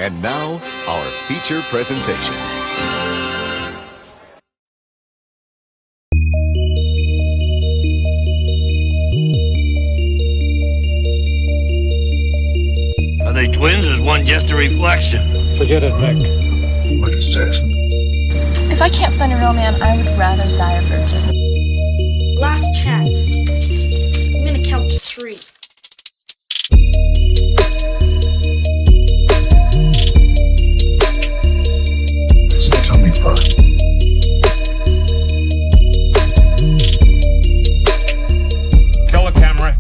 And now, our feature presentation. Are they twins or is one just a reflection? Forget it, Mick. What is this? If I can't find a real man, I would rather die a virgin. Last chance. I'm gonna count to 3. It's the tummy fart. Kill the camera.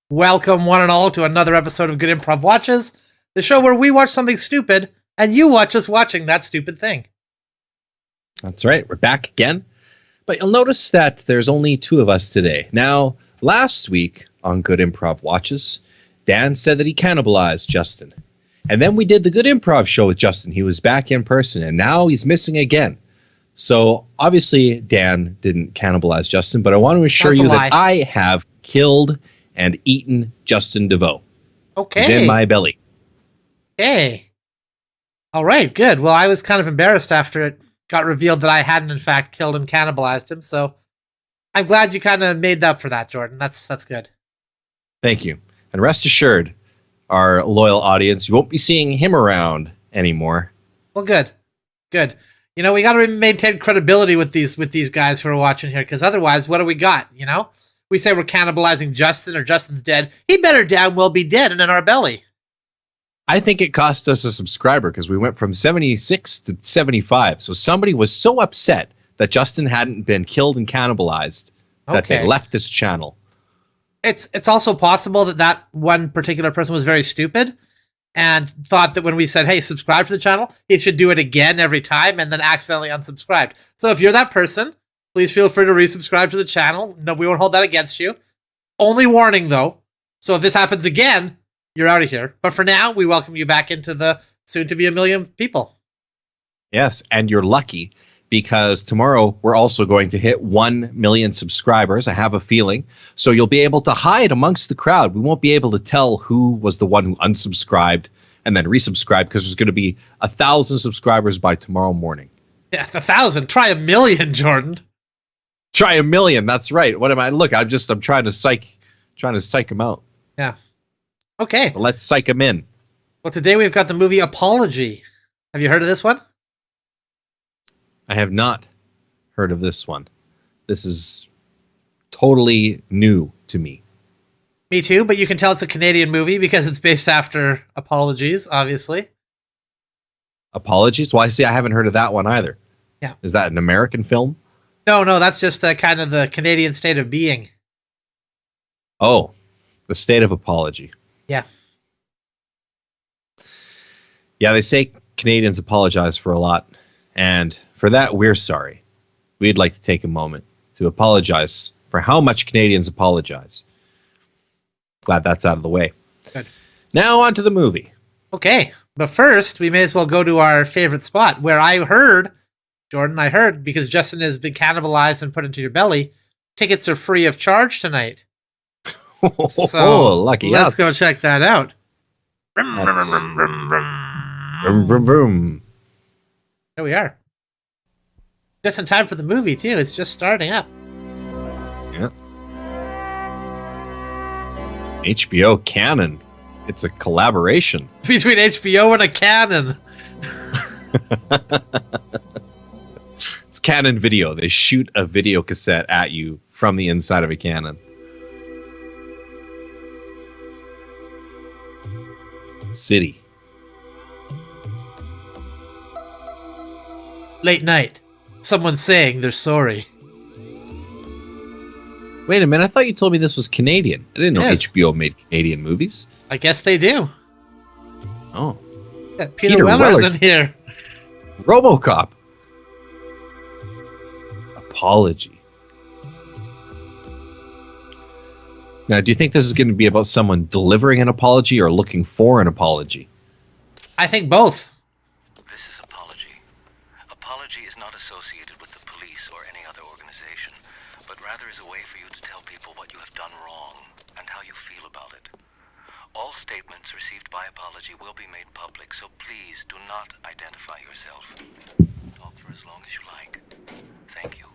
Welcome, one and all, to another episode of Good Improv Watches, the show where we watch something stupid and you watch us watching that stupid thing. That's right. We're back again. But you'll notice that there's only 2 of us today. Now, last week on Good Improv Watches, Dan said that he cannibalized Justin. And then we did the Good Improv show with Justin. He was back in person, and now he's missing again. So, obviously, Dan didn't cannibalize Justin, but I want to assure you that I have killed and eaten Justin DeVoe. Okay. He's in my belly. Hey. All right, good. Well, I was kind of embarrassed after it got revealed that I hadn't, in fact, killed and cannibalized him, so I'm glad you kind of made up for that, Jordan. That's good. Thank you. And rest assured, our loyal audience, you won't be seeing him around anymore. Well, good. Good. You know, we got to maintain credibility with these guys who are watching here, because otherwise, what do we got, you know? We say we're cannibalizing Justin or Justin's dead. He better damn well be dead and in our belly. I think it cost us a subscriber because we went from 76 to 75. So somebody was so upset that Justin hadn't been killed and cannibalized that they left this channel. It's also possible that one particular person was very stupid and thought that when we said, hey, subscribe to the channel, he should do it again every time and then accidentally unsubscribed. So if you're that person, please feel free to resubscribe to the channel. No, we won't hold that against you. Only warning, though. So if this happens again, you're out of here. But for now, we welcome you back into the soon-to-be 1 million people. Yes, and you're lucky because tomorrow we're also going to hit 1 million subscribers. I have a feeling. So you'll be able to hide amongst the crowd. We won't be able to tell who was the one who unsubscribed and then resubscribed because there's going to be 1,000 subscribers by tomorrow morning. Yeah, 1,000. Try 1 million, Jordan. Try 1 million. That's right. What am I? Look, I'm trying to psych him out. Yeah. Okay. But let's psych him in. Well, today we've got the movie Apology. Have you heard of this one? I have not heard of this one. This is totally new to me. Me too, but you can tell it's a Canadian movie because it's based after Apologies, obviously. Apologies? Well, I see I haven't heard of that one either. Yeah. Is that an American film? No, that's just kind of the Canadian state of being. Oh, the state of apology. Yeah. Yeah, they say Canadians apologize for a lot, and for that, we're sorry. We'd like to take a moment to apologize for how much Canadians apologize. Glad that's out of the way. Good. Now on to the movie. Okay, but first, we may as well go to our favorite spot, where I heard, Jordan, because Justin has been cannibalized and put into your belly, tickets are free of charge tonight. So lucky let's us. go check that out. Vroom, vroom, vroom. There we are. Just in time for the movie, too. It's just starting up. Yeah. HBO Canon. It's a collaboration. Between HBO and a Canon. It's Canon Video. They shoot a video cassette at you from the inside of a Canon. City. Late night. Someone's saying they're sorry. Wait a minute, I thought you told me this was Canadian. I didn't know Yes. HBO made Canadian movies. I guess they do. Oh. Yeah, Peter Weller's Weller. in here. RoboCop. Apology. Now, do you think this is going to be about someone delivering an apology or looking for an apology? I think both. This is Apology. Apology is not associated with the police or any other organization, but rather is a way for you to tell people what you have done wrong and how you feel about it. All statements received by Apology will be made public, so please do not identify yourself. Talk for as long as you like. Thank you.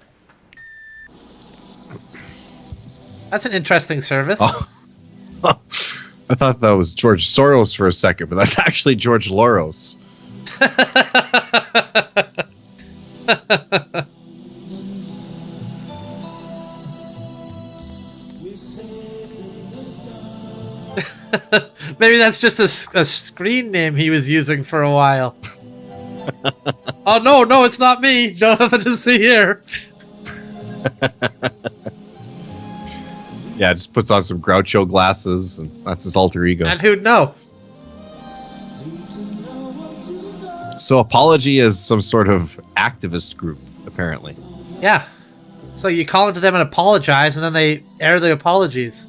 That's an interesting service. Oh. I thought that was George Soros for a second, but that's actually George Loros. Maybe that's just a screen name he was using for a while. Oh, no, it's not me. No, nothing to see here. Yeah, just puts on some Groucho glasses, and that's his alter ego. And who'd know? So Apology is some sort of activist group, apparently. Yeah. So you call into them and apologize, and then they air the apologies.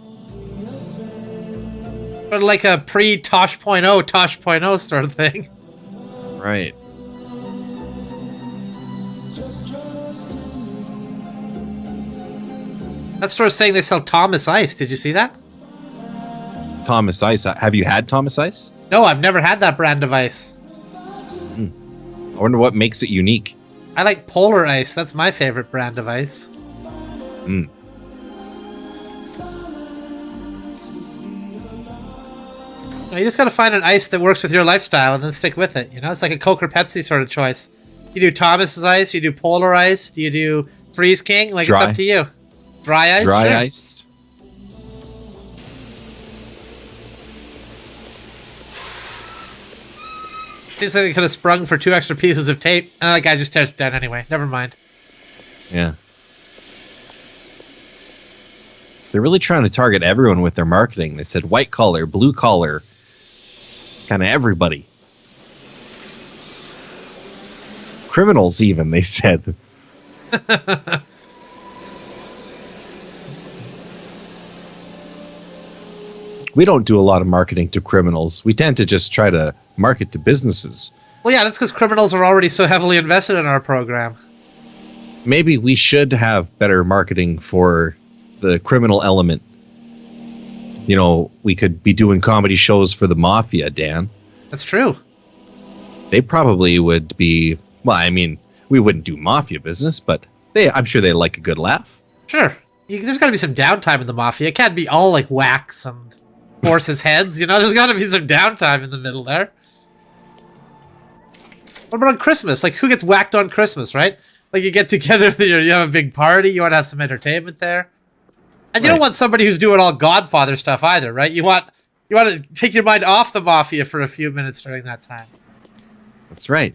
Sort of like a pre-Tosh.0 sort of thing. Right. That store's saying they sell Thomas Ice. Did you see that? Thomas Ice. Have you had Thomas Ice? No, I've never had that brand of ice. I wonder what makes it unique. I like Polar Ice. That's my favorite brand of ice. Mm. You just gotta find an ice that works with your lifestyle and then stick with it. You know, it's like a Coke or Pepsi sort of choice. You do Thomas's Ice, you do Polar Ice, do you do Freeze King? Like, Dry. it's up to you. Dry ice? Dry Sure. ice. Seems like they could have sprung for 2 extra pieces of tape, and that guy just tears it down anyway. Never mind. Yeah. They're really trying to target everyone with their marketing. They said white collar, blue collar, kind of everybody. Criminals even, they said. We don't do a lot of marketing to criminals. We tend to just try to market to businesses. Well, yeah, that's because criminals are already so heavily invested in our program. Maybe we should have better marketing for the criminal element. You know, we could be doing comedy shows for the mafia, Dan. That's true. They probably would be, well, I mean, we wouldn't do mafia business, but I'm sure they like a good laugh. Sure. There's got to be some downtime in the mafia. It can't be all like whacks and horses' heads. You know, there's got to be some downtime in the middle there. What about on Christmas? Like, who gets whacked on Christmas, right? Like, you get together, you have a big party, you want to have some entertainment there. And you don't want somebody who's doing all Godfather stuff either, right? You want to take your mind off the mafia for a few minutes during that time. That's right.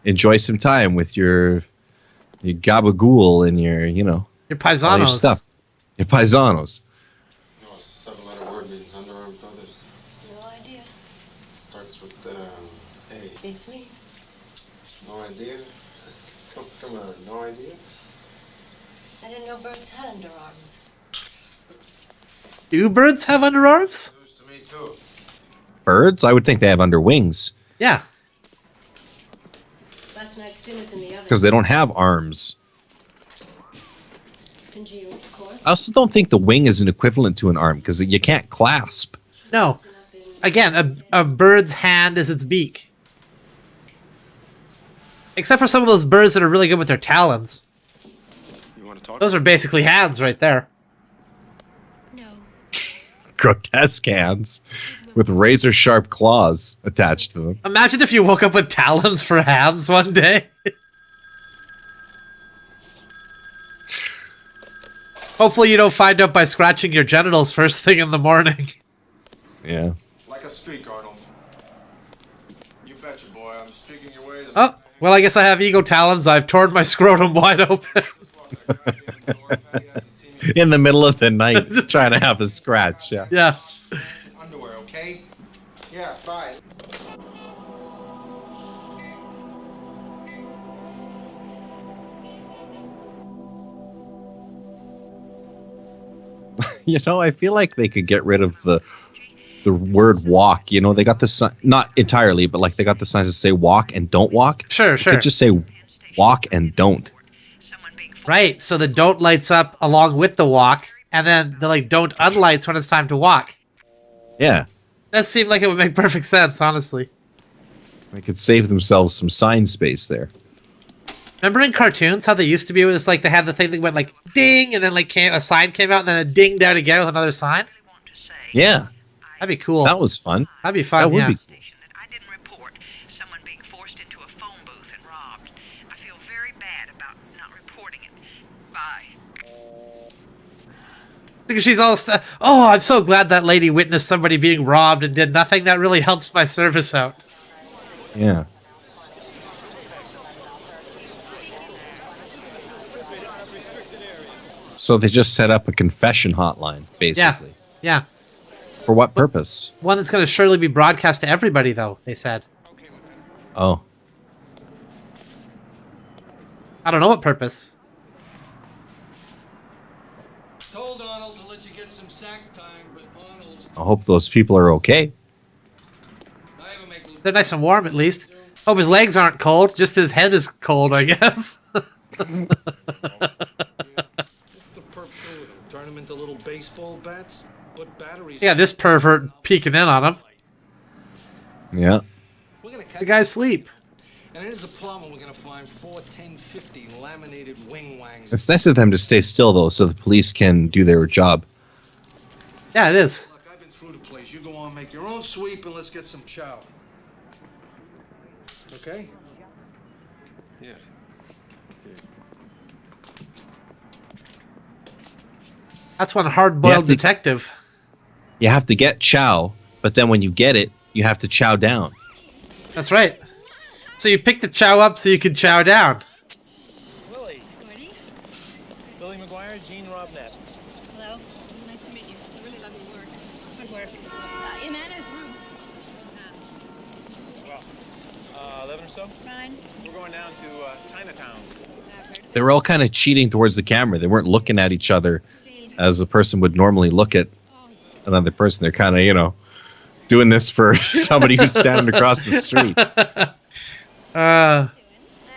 Enjoy some time with your gabagool and your, you know, Your all paisanos. your stuff. Your paisanos. You know, a 7-letter word means underarm feathers. No idea. Starts with A. Beats me. No idea? Come on, no idea? I didn't know birds had underarms. Do birds have underarms? News to me, too. Birds? I would think they have under wings Yeah. Last night's dinner's in the oven. because they don't have arms. Congealed, of course. I also don't think the wing is an equivalent to an arm because you can't clasp. No. Again, a bird's hand is its beak. Except for some of those birds that are really good with their talons. You want to talk? Those are basically hands right there. No. Grotesque hands with razor sharp claws attached to them. Imagine if you woke up with talons for hands one day. Hopefully you don't find out by scratching your genitals first thing in the morning. Yeah. Like a streak, Arnold. You betcha, boy. I'm streaking your way. Oh, well, I guess I have eagle talons. I've torn my scrotum wide open. In the middle of the night, just trying to have a scratch. Yeah. Yeah. Underwear, okay? Yeah, fine. You know, I feel like they could get rid of the word walk. You know, they got the sign, not entirely, but like they got the signs that say walk and don't walk. Sure, They sure. could just say walk and don't. Right, so the don't lights up along with the walk, and then the like don't unlights when it's time to walk. Yeah. That seemed like it would make perfect sense, honestly. They could save themselves some sign space there. Remember in cartoons how they used to be? It was like they had the thing that went like ding, and then like a sign came out, and then it dinged out again with another sign. Yeah, that'd be cool. that was fun. That'd be fun. That would yeah. be cool. I didn't report someone being forced into a phone booth and robbed. I feel very bad about not reporting it. Bye. Because she's all oh, I'm so glad that lady witnessed somebody being robbed and did nothing. That really helps my service out. Yeah. So they just set up a confession hotline, basically. Yeah. For what purpose? One that's going to surely be broadcast to everybody, though, they said. Oh. I don't know what purpose. Told Arnold to let you get some sack time, but Arnold's... I hope those people are okay. They're nice and warm, at least. Hope his legs aren't cold. Just his head is cold, I guess. Turn them into little baseball bats. Put batteries. Yeah, this pervert peeking in on him. Yeah. The guy's asleep. And here's a problem. We're gonna find 4 1050 laminated wing wangs. It's nice of them to stay still, though, so the police can do their job. Yeah, it is. Look, I've been through the place. You go on, make your own sweep, and let's get some chow. Okay? Yeah. That's one hard-boiled detective. You have to get chow, but then when you get it, you have to chow down. That's right. So you pick the chow up so you can chow down. Willie. Billy McGuire, Gene Robnett. Hello. Nice to meet you. I really love your work. Good work. In Anna's room. 11 or so? 9. We're going down to Chinatown. They were all kind of cheating towards the camera. They weren't looking at each other as a person would normally look at another person. They're kind of, you know, doing this for somebody who's standing across the street.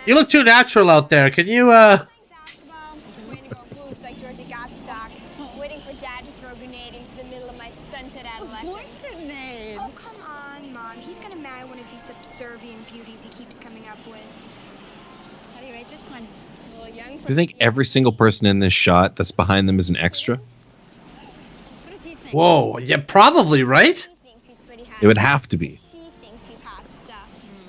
You look too natural out there. Can you, Moves like Georgia Godstock, waiting for Dad to throw a grenade into the middle of my stunted adolescence. What grenade? Oh, come on, Mom. He's gonna marry one of these subservient beauties he keeps coming up with. How do you rate this one? Well, young Do you think every single person in this shot that's behind them is an extra? What does he think? Whoa, yeah, probably, right? It would have to be. She thinks he's hot stuff.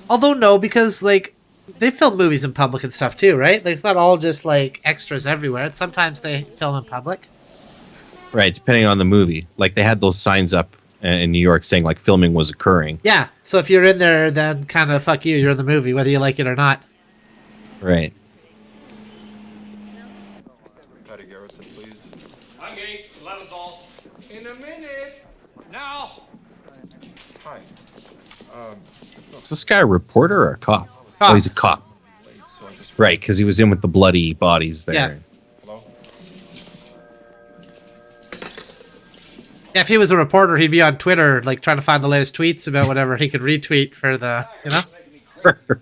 Although no, because, like, they film movies in public and stuff too, right? Like, it's not all just, like, extras everywhere. Sometimes they film in public. Right, depending on the movie. Like, they had those signs up in New York saying, like, filming was occurring. Yeah, so if you're in there, then kind of fuck you, you're in the movie, whether you like it or not. Right. Patty Garrettson, please. I'm Gate, 11 ball. In a minute. Now! Hi. Is this guy a reporter or a cop? Cop. Oh, he's a cop. So I just... Right, because he was in with the bloody bodies there. Yeah. Hello? Yeah, if he was a reporter, he'd be on Twitter, like, trying to find the latest tweets about whatever he could retweet for the, you know,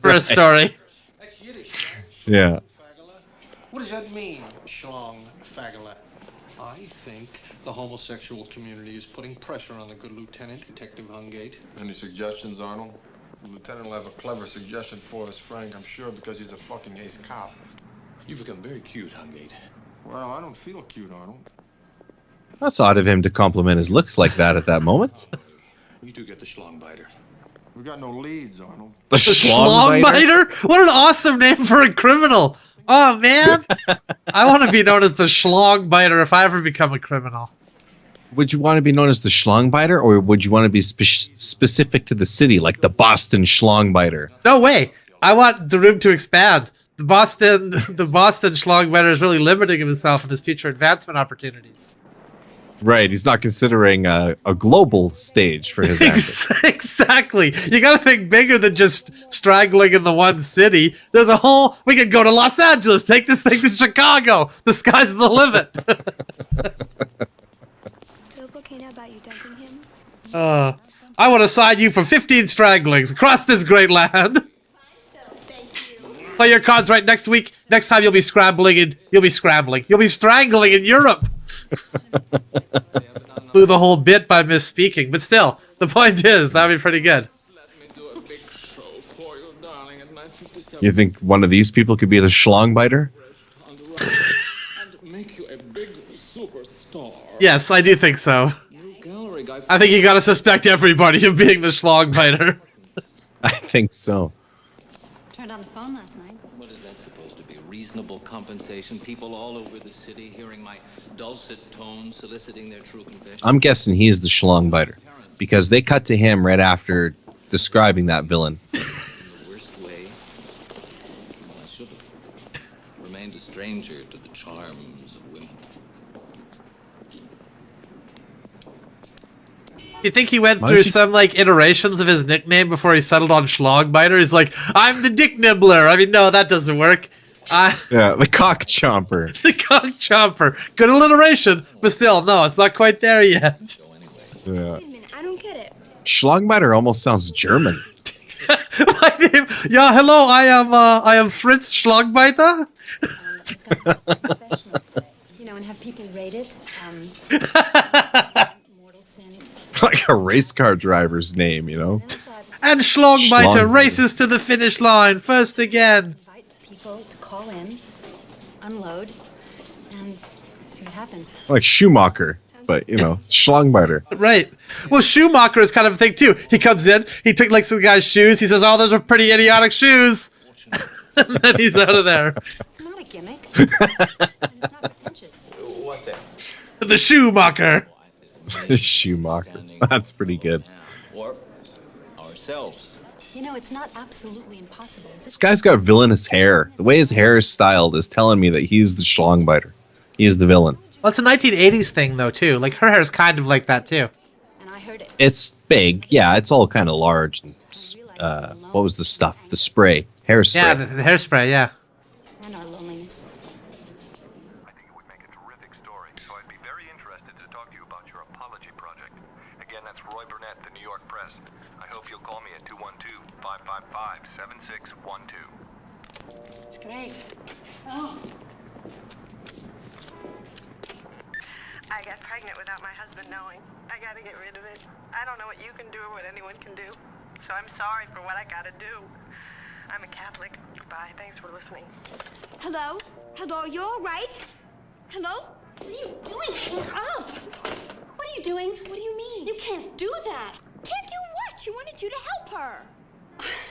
for a story. That's Yiddish. Yeah. What does that mean, schlong fagala? I think the homosexual community is putting pressure on the good lieutenant, Detective Hungate. Any suggestions, Arnold? The lieutenant will have a clever suggestion for us, Frank, I'm sure, because he's a fucking ace cop. You've become very cute, Hungate. Well, I don't feel cute, Arnold. That's odd of him to compliment his looks like that at that moment. You do get the schlongbiter. We got no leads, Arnold. The Schlongbiter? What an awesome name for a criminal. Oh, man. I want to be known as the Schlongbiter if I ever become a criminal. Would you want to be known as the Schlongbiter, or would you want to be specific to the city, like the Boston Schlongbiter? No way. I want the room to expand. The Boston Schlongbiter is really limiting himself in his future advancement opportunities. Right, he's not considering a global stage for his acting. Exactly. You got to think bigger than just strangling in the one city. There's a whole... We could go to Los Angeles, take this thing to Chicago. The sky's the limit. Feel okay now about you dumping him? I want to sign you for 15 stranglings across this great land. Play your cards right next week. Next time you'll be scrambling. You'll be strangling in Europe. Blew the whole bit by misspeaking, but still, The point is, that'd be pretty good. You think one of these people could be the Schlongbiter? Yes, I do think so. I think you gotta suspect everybody of being the Schlongbiter. I think so. Turned on the phone last night. What is that supposed to be? Reasonable compensation? People all over the city hearing my dulcet tones, soliciting their true confession. I'm guessing he's the Schlongbiter because they cut to him right after describing that villain. In the worst way, I should have remained a stranger to the charms of women. You think he went Why through don't you- some like iterations of his nickname before he settled on Schlongbiter? He's like, I'm the Dick Nibbler. I mean, no, that doesn't work. Yeah, the Cock Chomper. The Cock Chomper. Good alliteration, but still, no, it's not quite there yet. Yeah. Wait a minute, I don't get it. Schlongbiter almost sounds German. My name, yeah, hello, I am Fritz Schlongbiter. You know, and have people rate it. Mortal sin. Like a race car driver's name, you know? And Schlongbiter Schlongbiter. races to the finish line, first again. Invite people to call in, unload, and see what happens. Like Schumacher, but, you know, Schlongbiter. Right. Well, Schumacher is kind of a thing too. He comes in, he took like some guy's shoes, he says, oh, those are pretty idiotic shoes. And then he's out of there. It's not a gimmick. And it's not pretentious. What then? The Schumacher. Schumacher. That's pretty good. Or ourselves. You know, it's not absolutely impossible, is This it? guy's got villainous hair. The way his hair is styled is telling me that he's the Schlongbiter. He is the villain. Well, it's a 1980s thing though too. Like her hair's kind of like that too. And I heard it. It's big. Yeah, it's all kind of large. And, what was the stuff? The spray. Hairspray. Yeah, the hairspray. Yeah. And our loneliness. I think it would make a terrific story, so I'd be very interested to talk to you about your apology project. Again, that's Roy Burnett, the New York Press. I hope you'll call me at 212-555-7612. It's great. Oh. I got pregnant without my husband knowing. I gotta get rid of it. I don't know what you can do or what anyone can do. So I'm sorry for what I gotta do. I'm a Catholic. Bye. Thanks for listening. Hello? Hello, you all right? Hello? What are you doing? Hands up! What are you doing? What do you mean? You can't do that. Can't do what? She wanted you to help her.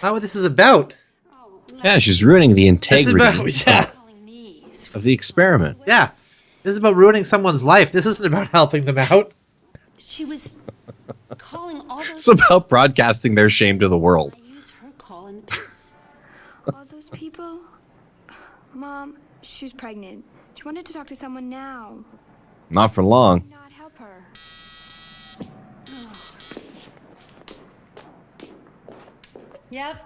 Not what this is about. Yeah, she's ruining the This is integrity about, yeah, of the experiment. yeah. This is about ruining someone's life. This isn't about helping them out. She was calling all those. It's about broadcasting their shame to the world. I use her call in the piece. All those people? Mom, she was pregnant. She wanted to talk to someone now. Not for long. Not help her. Yep.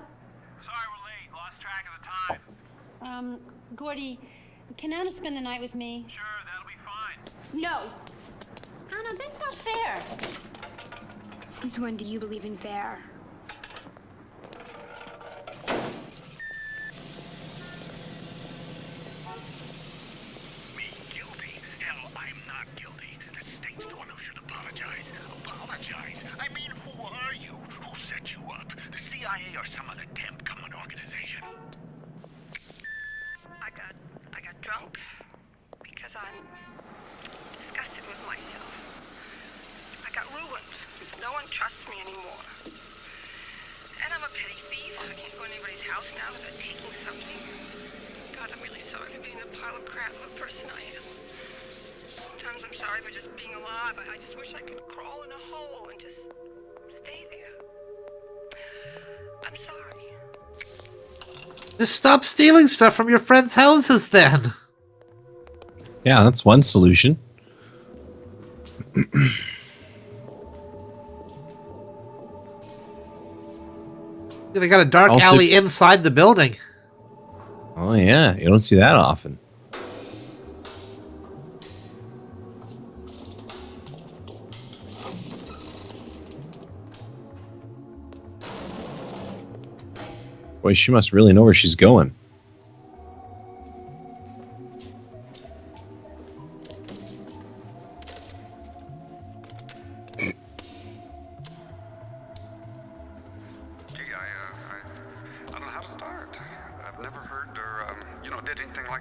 Sorry we're late. Lost track of the time. Gordy, can Anna spend the night with me? Sure, that'll be fine. No. Anna, that's not fair. Since when do you believe in fair? Me guilty? Hell, I'm not guilty. The state's the one who should apologize. Apologize? I mean, who are you? Who set you up? The CIA or some other damn government organization? I got drunk because I'm disgusted with myself. I got ruined. No one trusts me anymore. And I'm a petty thief. I can't go to anybody's house now without taking something. God, I'm really sorry for being the pile of crap of a person I am. Sometimes I'm sorry for just being alive. I just wish I could crawl in a hole and just stay there. I'm sorry. Just stop stealing stuff from your friends' houses then. Yeah, that's one solution. They got a dark Also- alley inside the building. Oh, yeah. You don't see that often. Boy, she must really know where she's going.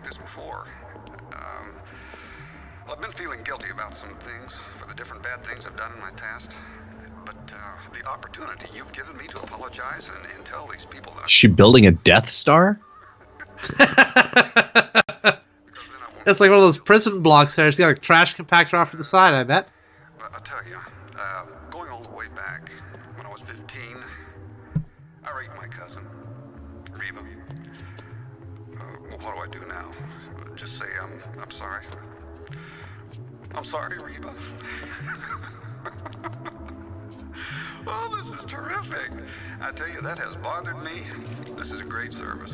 this before. Well, I've been feeling guilty about some things for the different bad things I've done in my past. But the opportunity you've given me to apologize and tell these people that... Is she building a Death Star? It's like one of those prison blocks there. It's got a trash compactor off to the side, I bet. But I'll tell you, going all the way back, when I was 15, I raped my cousin, Reba. Well, what do I do now? Just say I'm sorry. I'm sorry, Reba. Oh, this is terrific. I tell you, that has bothered me. This is a great service.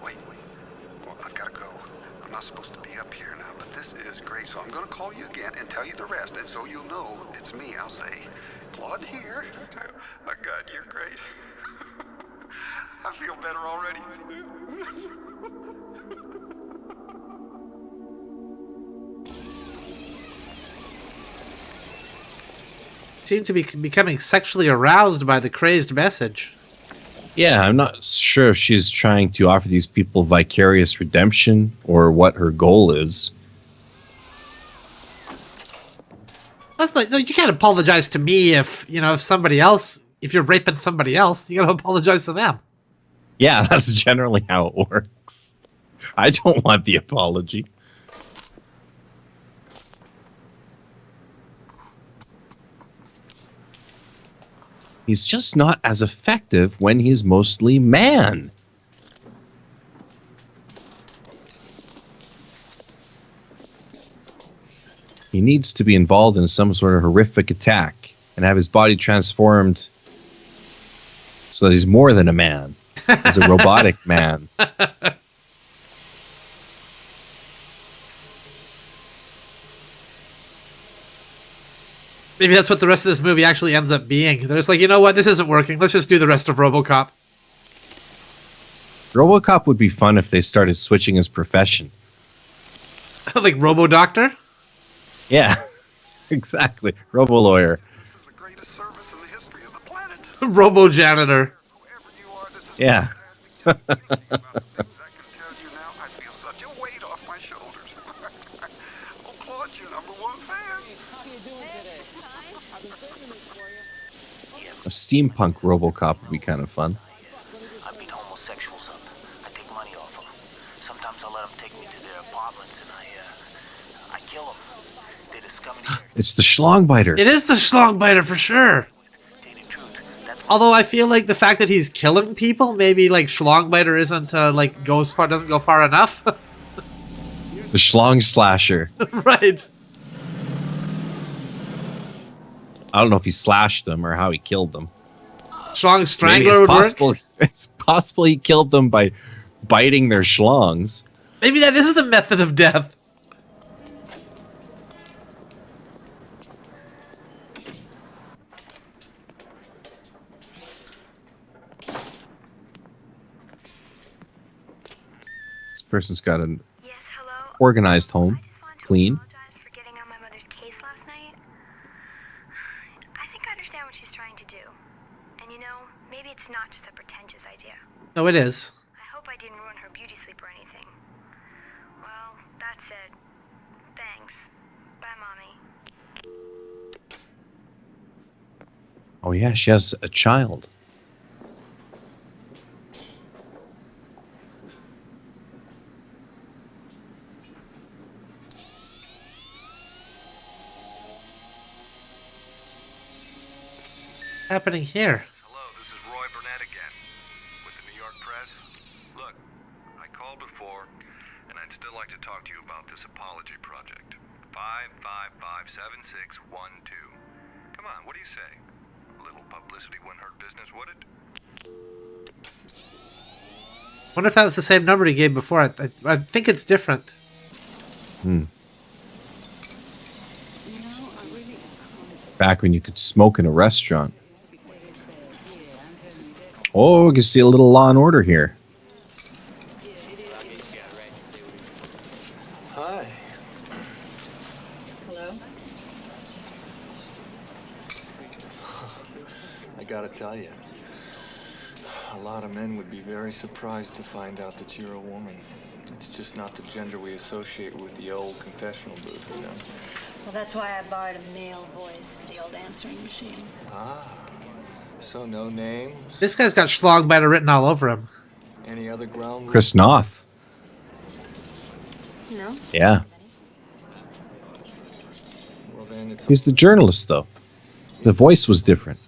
Wait. Well, I've got to go. I'm not supposed to be up here now, but this is great. So I'm going to call you again and tell you the rest, and so you'll know it's me. I'll say, Claude here. Oh, God, you're great. I feel better already. Seem to be becoming sexually aroused by the crazed message. Yeah, I'm not sure if she's trying to offer these people vicarious redemption or what her goal is. That's like, no, you can't apologize to me if if you're raping somebody else, you gotta apologize to them. Yeah, that's generally how it works. I don't want the apology. He's just not as effective when he's mostly man. He needs to be involved in some sort of horrific attack and have his body transformed so that he's more than a man. He's a robotic man. Maybe that's what the rest of this movie actually ends up being. They're just like, you know what, this isn't working. Let's just do the rest of RoboCop. RoboCop would be fun if they started switching his profession. Like Robo-Doctor? Yeah, exactly. Robo-Lawyer. Robo-Janitor. Yeah. A steampunk RoboCop would be kind of fun. I beat homosexuals up. I take money off them. Sometimes I let them take me to their apartments and I kill them. They're the scum of the earth. It's the Schlongbiter. It is the Schlongbiter for sure. Although I feel like the fact that he's killing people, maybe like Schlongbiter isn't doesn't go far enough. The Schlong Slasher. Right. I don't know if he slashed them or how he killed them. Schlong Strangler would work. It's possible he killed them by biting their schlongs. Maybe that is the method of death. This person's got an organized home, clean. Not just a pretentious idea. No, it is. I hope I didn't ruin her beauty sleep or anything. Well, that's it. Thanks. Bye, Mommy. Oh yeah, she has a child. What's happening here? Talk to you about this apology project. 5557612. Come on, what do you say? A little publicity wouldn't hurt business, would it? Wonder if that was the same number he gave before. I think it's different. Back when you could smoke in a restaurant. Oh, we can see a little Law and Order here. Gotta tell you, A lot of men would be very surprised to find out that you're a woman. It's just not the gender we associate with the old confessional booth, you know? Well, that's why I borrowed a male voice for the old answering machine. Ah, so no names? This guy's got Schlongbiter written all over him. Any other ground? Chris Noth. No? Yeah. Well, then it's He's the journalist, though. The voice was different.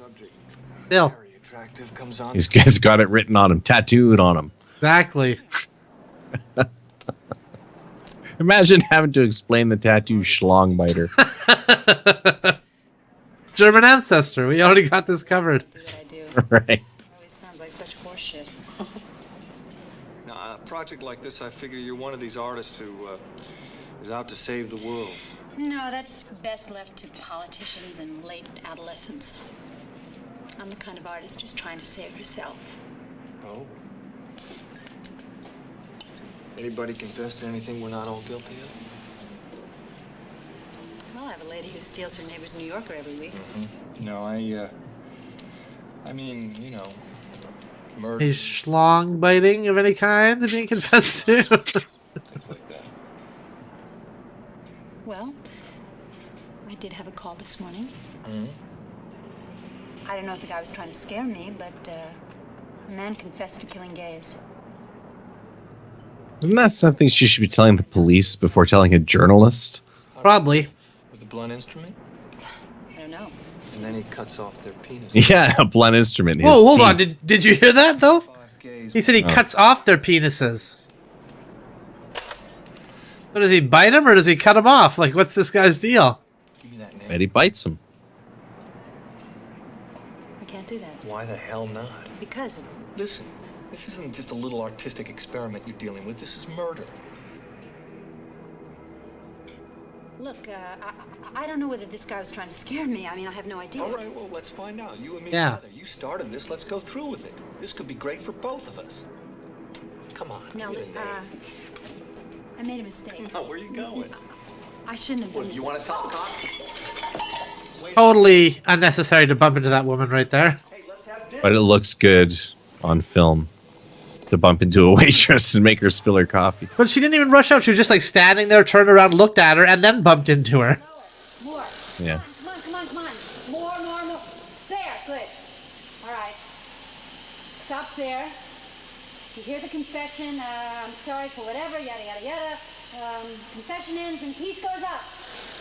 Still. attractive comes on. He's got it written on him, tattooed on him. Exactly. Imagine having to explain the tattoo Schlongbiter. German ancestor. We already got this covered. Right. Always sounds like such horseshit. Now, a project like this, I figure you're one of these artists who is out to save the world. No, that's best left to politicians and late adolescents. I'm the kind of artist who's trying to save herself. Oh? Anybody confess to anything we're not all guilty of? Well, I have a lady who steals her neighbor's New Yorker every week. No, I mean, you know, murder. He's schlong biting of any kind being confessed to. Things like that. Well, I did have a call this morning. Hmm? I don't know if the guy was trying to scare me, but a man confessed to killing gays. Isn't that something she should be telling the police before telling a journalist? Probably. With a blunt instrument? I don't know. And then he cuts off their penis. Yeah, a blunt instrument. Whoa, hold on. Did you hear that, though? He said he Oh. cuts off their penises. But does he bite him or does he cut him off? Like, what's this guy's deal? Give me that name. Bet he bites him. I can't do that. Why the hell not? Because Listen, this isn't just a little artistic experiment you're dealing with. This is murder. look, I don't know whether this guy was trying to scare me. I mean, I have no idea. All right, well, let's find out. You and me Yeah. together. You started this. Let's go through with it. This could be great for both of us. Come on. Now, give me the name. I made a mistake. No, where are you going? I shouldn't have done What, this. you want to tell cop? Totally unnecessary to bump into that woman right there. But it looks good on film to bump into a waitress and make her spill her coffee. But she didn't even rush out. She was just like standing there, turned around, looked at her, and then bumped into her. More. Yeah. Come on. More. There, good. All right. Stops there. You hear the confession, I'm sorry for whatever, yada, yada, yada. Confession ends and peace goes up.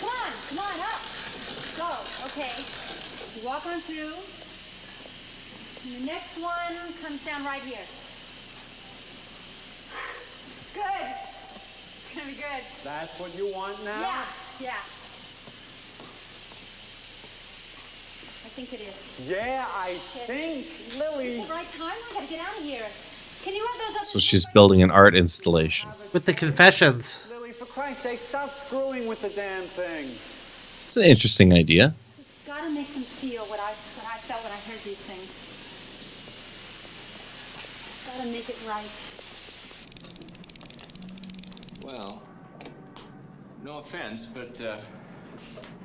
Come on, up. Go, okay. You walk on through. And the next one comes down right here. Good. It's gonna be good. That's what you want now? Yeah. I think it is. Yeah, I think, Lily. Is this the right time? I gotta get out of here. Can you rub those up? So she's building an art installation. With the confessions. Lily, for Christ's sake, stop screwing with the damn thing. It's an interesting idea. Just gotta make them feel what I felt when I heard these things. Gotta make it right. Well, no offense, but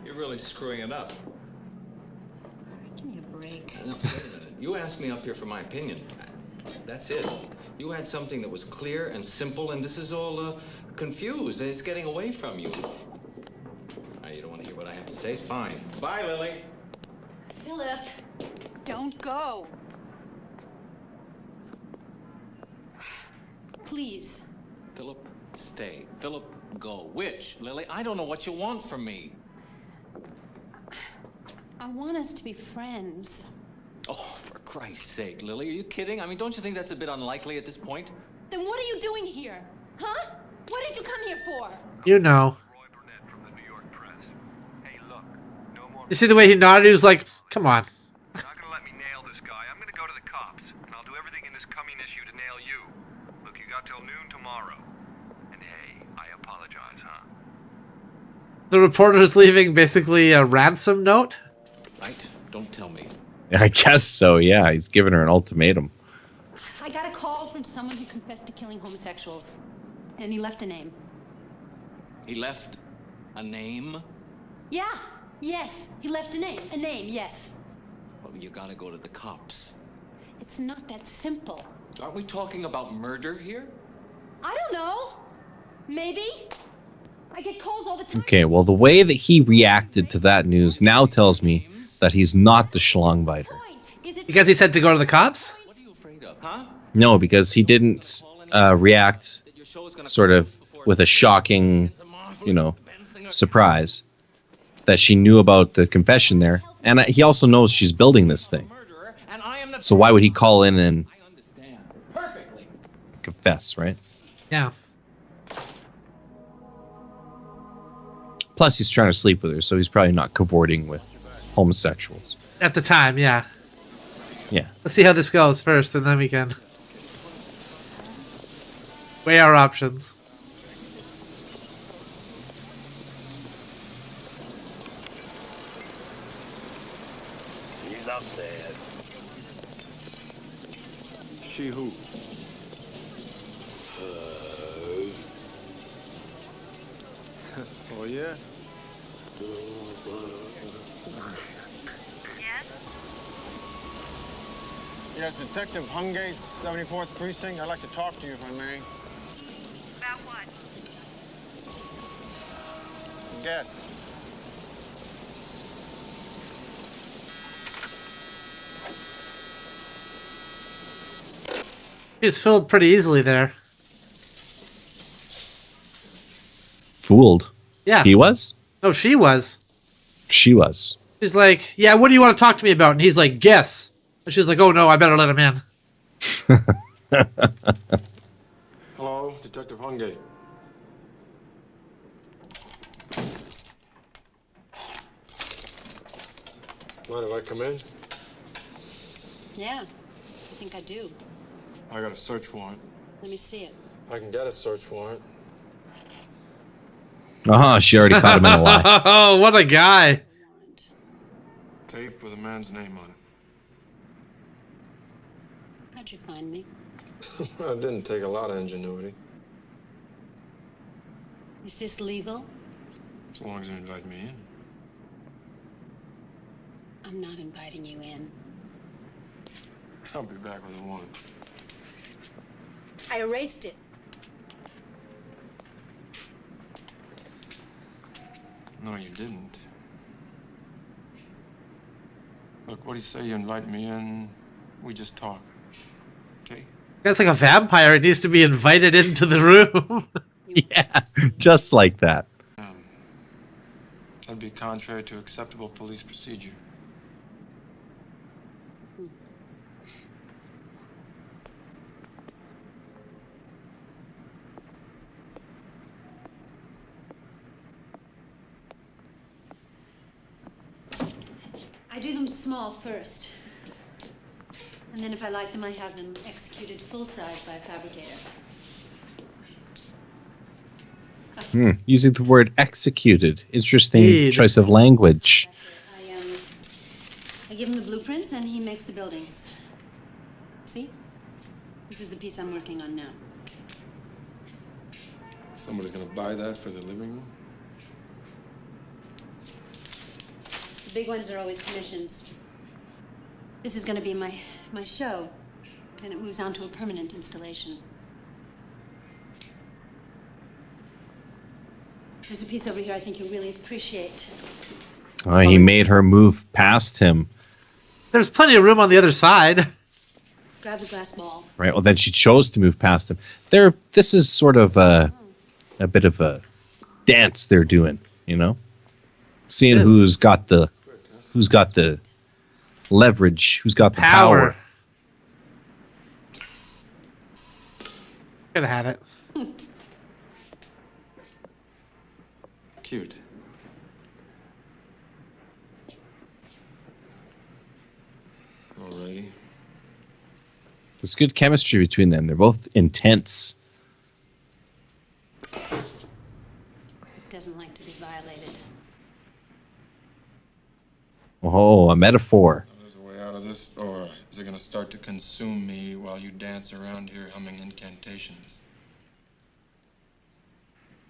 you're really screwing it up. Give me a break. No, wait a minute. You asked me up here for my opinion. That's it. You had something that was clear and simple, and this is all confused, and it's getting away from you. You don't want to hear what I have to say? It's fine. Bye, Lily. Philip, don't go. Please. Philip, stay. Philip, go. Which, Lily? I don't know what you want from me. I want us to be friends. Oh, for Christ's sake, Lily, are you kidding? I mean, don't you think that's a bit unlikely at this point? Then what are you doing here? Huh? What did you come here for? You know. You see the way he nodded? He was like, come on. Not gonna let me nail this guy. I'm gonna go to the cops, and I'll do everything in this coming issue to nail you. Look, you got till noon tomorrow. And hey, I apologize, huh? The reporter's leaving basically a ransom note. Right? Don't tell me. I guess so, yeah. He's giving her an ultimatum. I got a call from someone who confessed to killing homosexuals. And he left a name. He left a name? Yeah. Yes. He left a name. A name, yes. Well, you gotta go to the cops. It's not that simple. Aren't we talking about murder here? I don't know. Maybe. I get calls all the time. Okay, well, the way that he reacted to that news now tells me that he's not the schlong biter. Because he said to go to the cops? No, because he didn't react sort of with a shocking, surprise that she knew about the confession there. And he also knows she's building this thing. So why would he call in and confess, right? Yeah. Plus, he's trying to sleep with her, so he's probably not cavorting with homosexuals. At the time, yeah. Yeah. Let's see how this goes first, and then we can weigh our options. She's up there. She who? Oh, yeah? Yes? Yes, Detective Hungate, 74th Precinct. I'd like to talk to you if I may. About what? Guess. He was fooled pretty easily there. Fooled? Yeah. He was? No, she was. She was. She's like, yeah, what do you want to talk to me about? And he's like, guess. And she's like, oh no, I better let him in. Hello, Detective Hungate. Mind if I come in? Yeah, I think I do. I got a search warrant. Let me see it. I can get a search warrant. She already caught him in a lie. Oh, what a guy. Tape with a man's name on it. How'd you find me? It didn't take a lot of ingenuity. Is this legal? As long as you invite me in. I'm not inviting you in. I'll be back with a warrant. I erased it. No, you didn't. Look, what do you say? You invite me in, we just talk. Okay? That's like a vampire. It needs to be invited into the room. Yeah, just like that. That'd be contrary to acceptable police procedure. I do them small first. And then if I like them, I have them executed full size by a fabricator. Using the word executed. Interesting Indeed. choice of language. I give him the blueprints and he makes the buildings. See? This is the piece I'm working on now. Somebody's gonna buy that for the living room? The big ones are always commissions. This is going to be my show, and it moves on to a permanent installation. There's a piece over here I think you'll really appreciate. He made her move past him. There's plenty of room on the other side. Grab the glass ball. Right. Well, then she chose to move past him. This is sort of a bit of a dance they're doing, seeing who's got the leverage, who's got the power. Could have had it. Cute. Alrighty. There's good chemistry between them. They're both intense. Doesn't like to be violated. Oh, a metaphor. There's a way out of this, or is it gonna start to consume me while you dance around here humming incantations?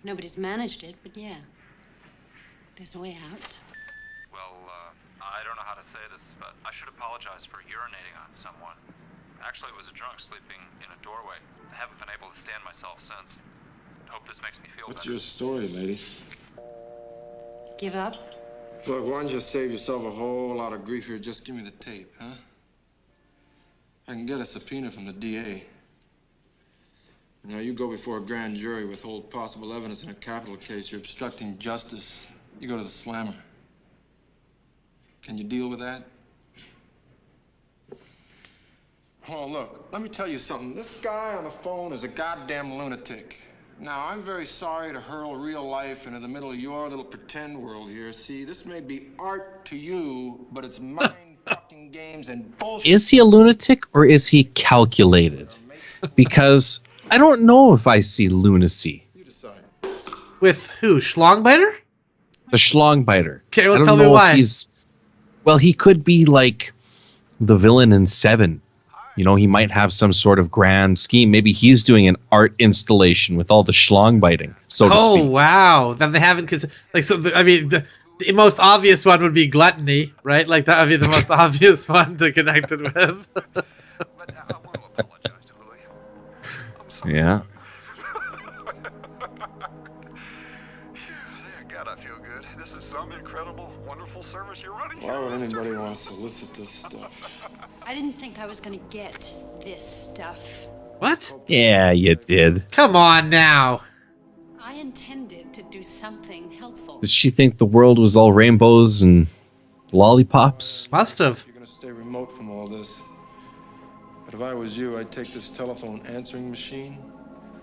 Nobody's managed it, but yeah. There's a way out. Well, I don't know how to say this, but I should apologize for urinating on someone. Actually, it was a drunk sleeping in a doorway. I haven't been able to stand myself since. Hope this makes me feel What's better. your story, lady? Give up? Look, why don't you save yourself a whole lot of grief here? Just give me the tape, huh? I can get a subpoena from the DA. Now, you go before a grand jury, withhold possible evidence in a capital case. You're obstructing justice. You go to the slammer. Can you deal with that? Oh, look, let me tell you something. This guy on the phone is a goddamn lunatic. Now, I'm very sorry to hurl real life into the middle of your little pretend world here. See, this may be art to you, but it's mind-fucking games and bullshit. Is he a lunatic or is he calculated? Because I don't know if I see lunacy. With who? Schlongbiter? The Schlongbiter. Okay, well, I don't tell me know why. if he's... Well, he could be like the villain in Seven. You know, he might have some sort of grand scheme. Maybe he's doing an art installation with all the schlongbiting, so to speak. Oh, wow. Then they haven't... the most obvious one would be gluttony, right? Like, that would be the most obvious one to connect it with. Yeah. God, I feel good. This is some incredible, wonderful service you're running. Why would anybody want to solicit this stuff? I didn't think I was gonna get this stuff. What? Yeah, you did. Come on now. I intended to do something helpful. Did she think the world was all rainbows and lollipops? Must have. You're going to stay remote from all this. But if I was you, I'd take this telephone answering machine.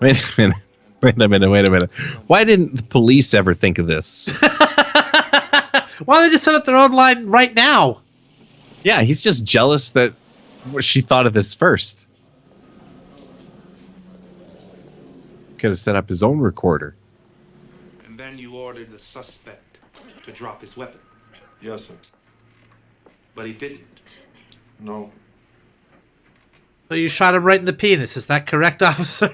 Wait a minute. Wait a minute. Why didn't the police ever think of this? Why don't they just set up their own line right now? Yeah, he's just jealous that she thought of this first. Could have set up his own recorder. And then you ordered the suspect to drop his weapon. Yes, sir. But he didn't. No. So you shot him right in the penis. Is that correct, officer?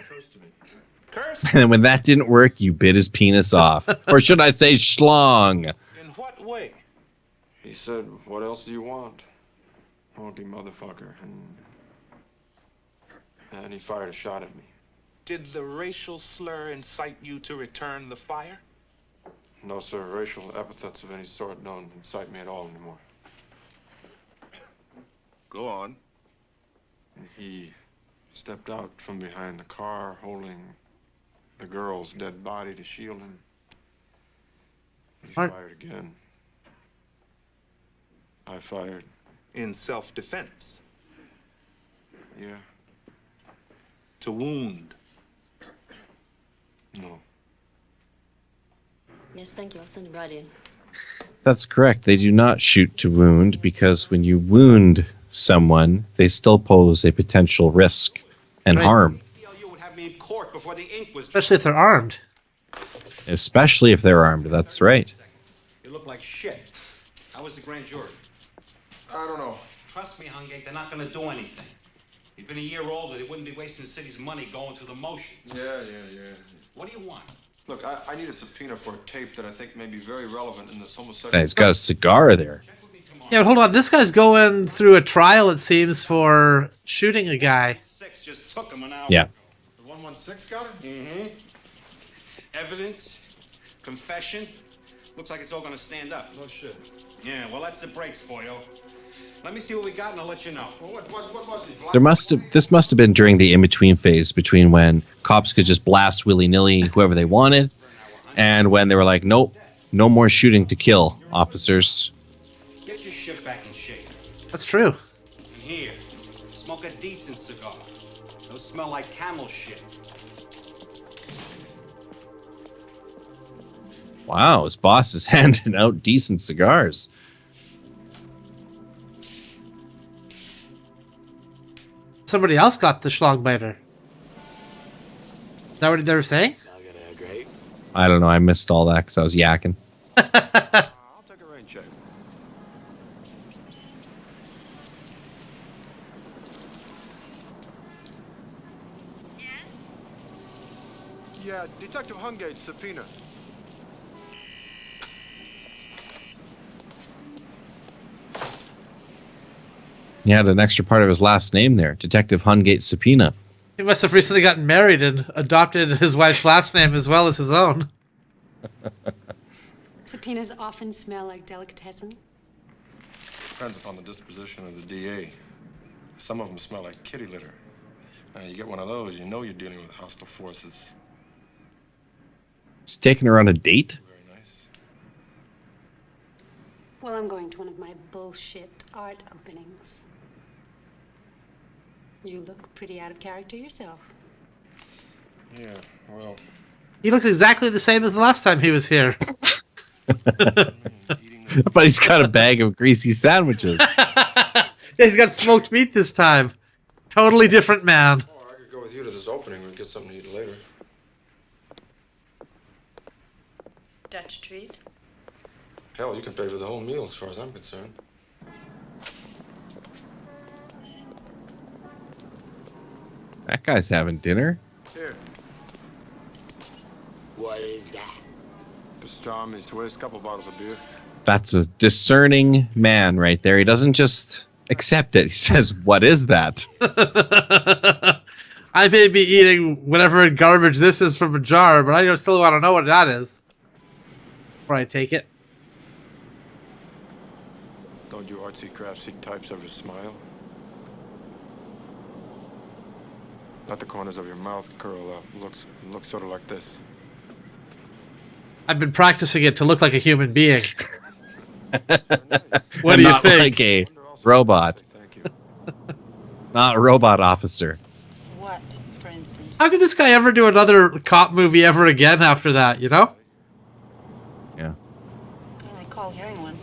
And then when that didn't work, you bit his penis off. Or should I say schlong? In what way? He said, what else do you want? Honky motherfucker. And he fired a shot at me. Did the racial slur incite you to return the fire? No, sir. Racial epithets of any sort don't incite me at all anymore. Go on. He stepped out from behind the car, holding the girl's dead body to shield him. He fired again. I fired. In self-defense? Yeah. To wound? No. Yes, thank you. I'll send him right in. That's correct. They do not shoot to wound because when you wound someone, they still pose a potential risk and harm. Especially if they're armed. Especially if they're armed. That's right. You look like shit. How was the grand jury? I don't know. Trust me, Hungate, they're not going to do anything. You've been a year older, they wouldn't be wasting the city's money going through the motions. Yeah. What do you want? Look, I need a subpoena for a tape that I think may be very relevant in this homosexual... He's got a cigar there. Yeah, but hold on. This guy's going through a trial, it seems, for shooting a guy. Just took him an hour. Yeah. The 116 got it? Mm-hmm. Evidence, confession. Looks like it's all gonna stand up. No shit. Yeah, well, that's the breaks, boyo. Let me see what we got, and I'll let you know. Well, what was he? This must have been during the in-between phase between when cops could just blast willy-nilly whoever they wanted, and when they were like, nope, no more shooting to kill, officers. Get your shit back in shape. That's true. And here, smoke a decent cigar. Those smell like camel shit. Wow, his boss is handing out decent cigars. Somebody else got the Schlongbiter. Is that what they were saying? I don't know, I missed all that because I was yakking. I'll take a rain check. Yeah, Detective Hungate, subpoena. He had an extra part of his last name there, Detective Hungate Subpoena. He must have recently gotten married and adopted his wife's last name as well as his own. Subpoenas often smell like delicatessen. Depends upon the disposition of the DA. Some of them smell like kitty litter. Now, you get one of those, you know you're dealing with hostile forces. He's taking her on a date? Very nice. Well, I'm going to one of my bullshit art openings. You look pretty out of character yourself. Yeah, well... He looks exactly the same as the last time he was here. But he's got a bag of greasy sandwiches. He's got smoked meat this time. Totally different man. Oh, I could go with you to this opening. We'd get something to eat later. Dutch treat? Hell, you can pay for the whole meal as far as I'm concerned. That guy's having dinner. Here. What is that? Pastrami, Swiss, couple bottles of beer. That's a discerning man right there. He doesn't just accept it. He says, what is that? I may be eating whatever garbage this is from a jar, but I still want to know what that is before I take it. Don't you artsy craftsy types ever smile? Let the corners of your mouth curl up. Look sort of like this. I've been practicing it to look like a human being. What do you not think? Like a robot. Thank you. Not a robot officer. What, for instance? How could this guy ever do another cop movie ever again after that, you know? Yeah. I recall hearing one.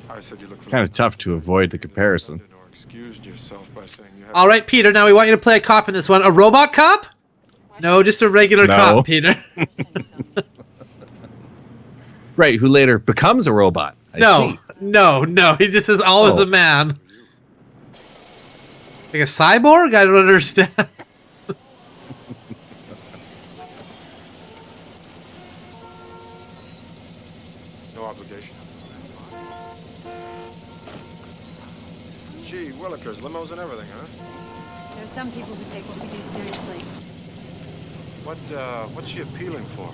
I said you look Kind of tough to avoid the comparison. or excused yourself by saying you have All right, Peter, now we want you to play a cop in this one. A robot cop? No, just a regular No. cop, Peter. Right, who later becomes a robot. I see. No. He just is always Oh. a man. Like a cyborg? I don't understand. no obligation. Gee, Willikers, limos and everything, huh? There are some people who take what we do seriously. What's she appealing for?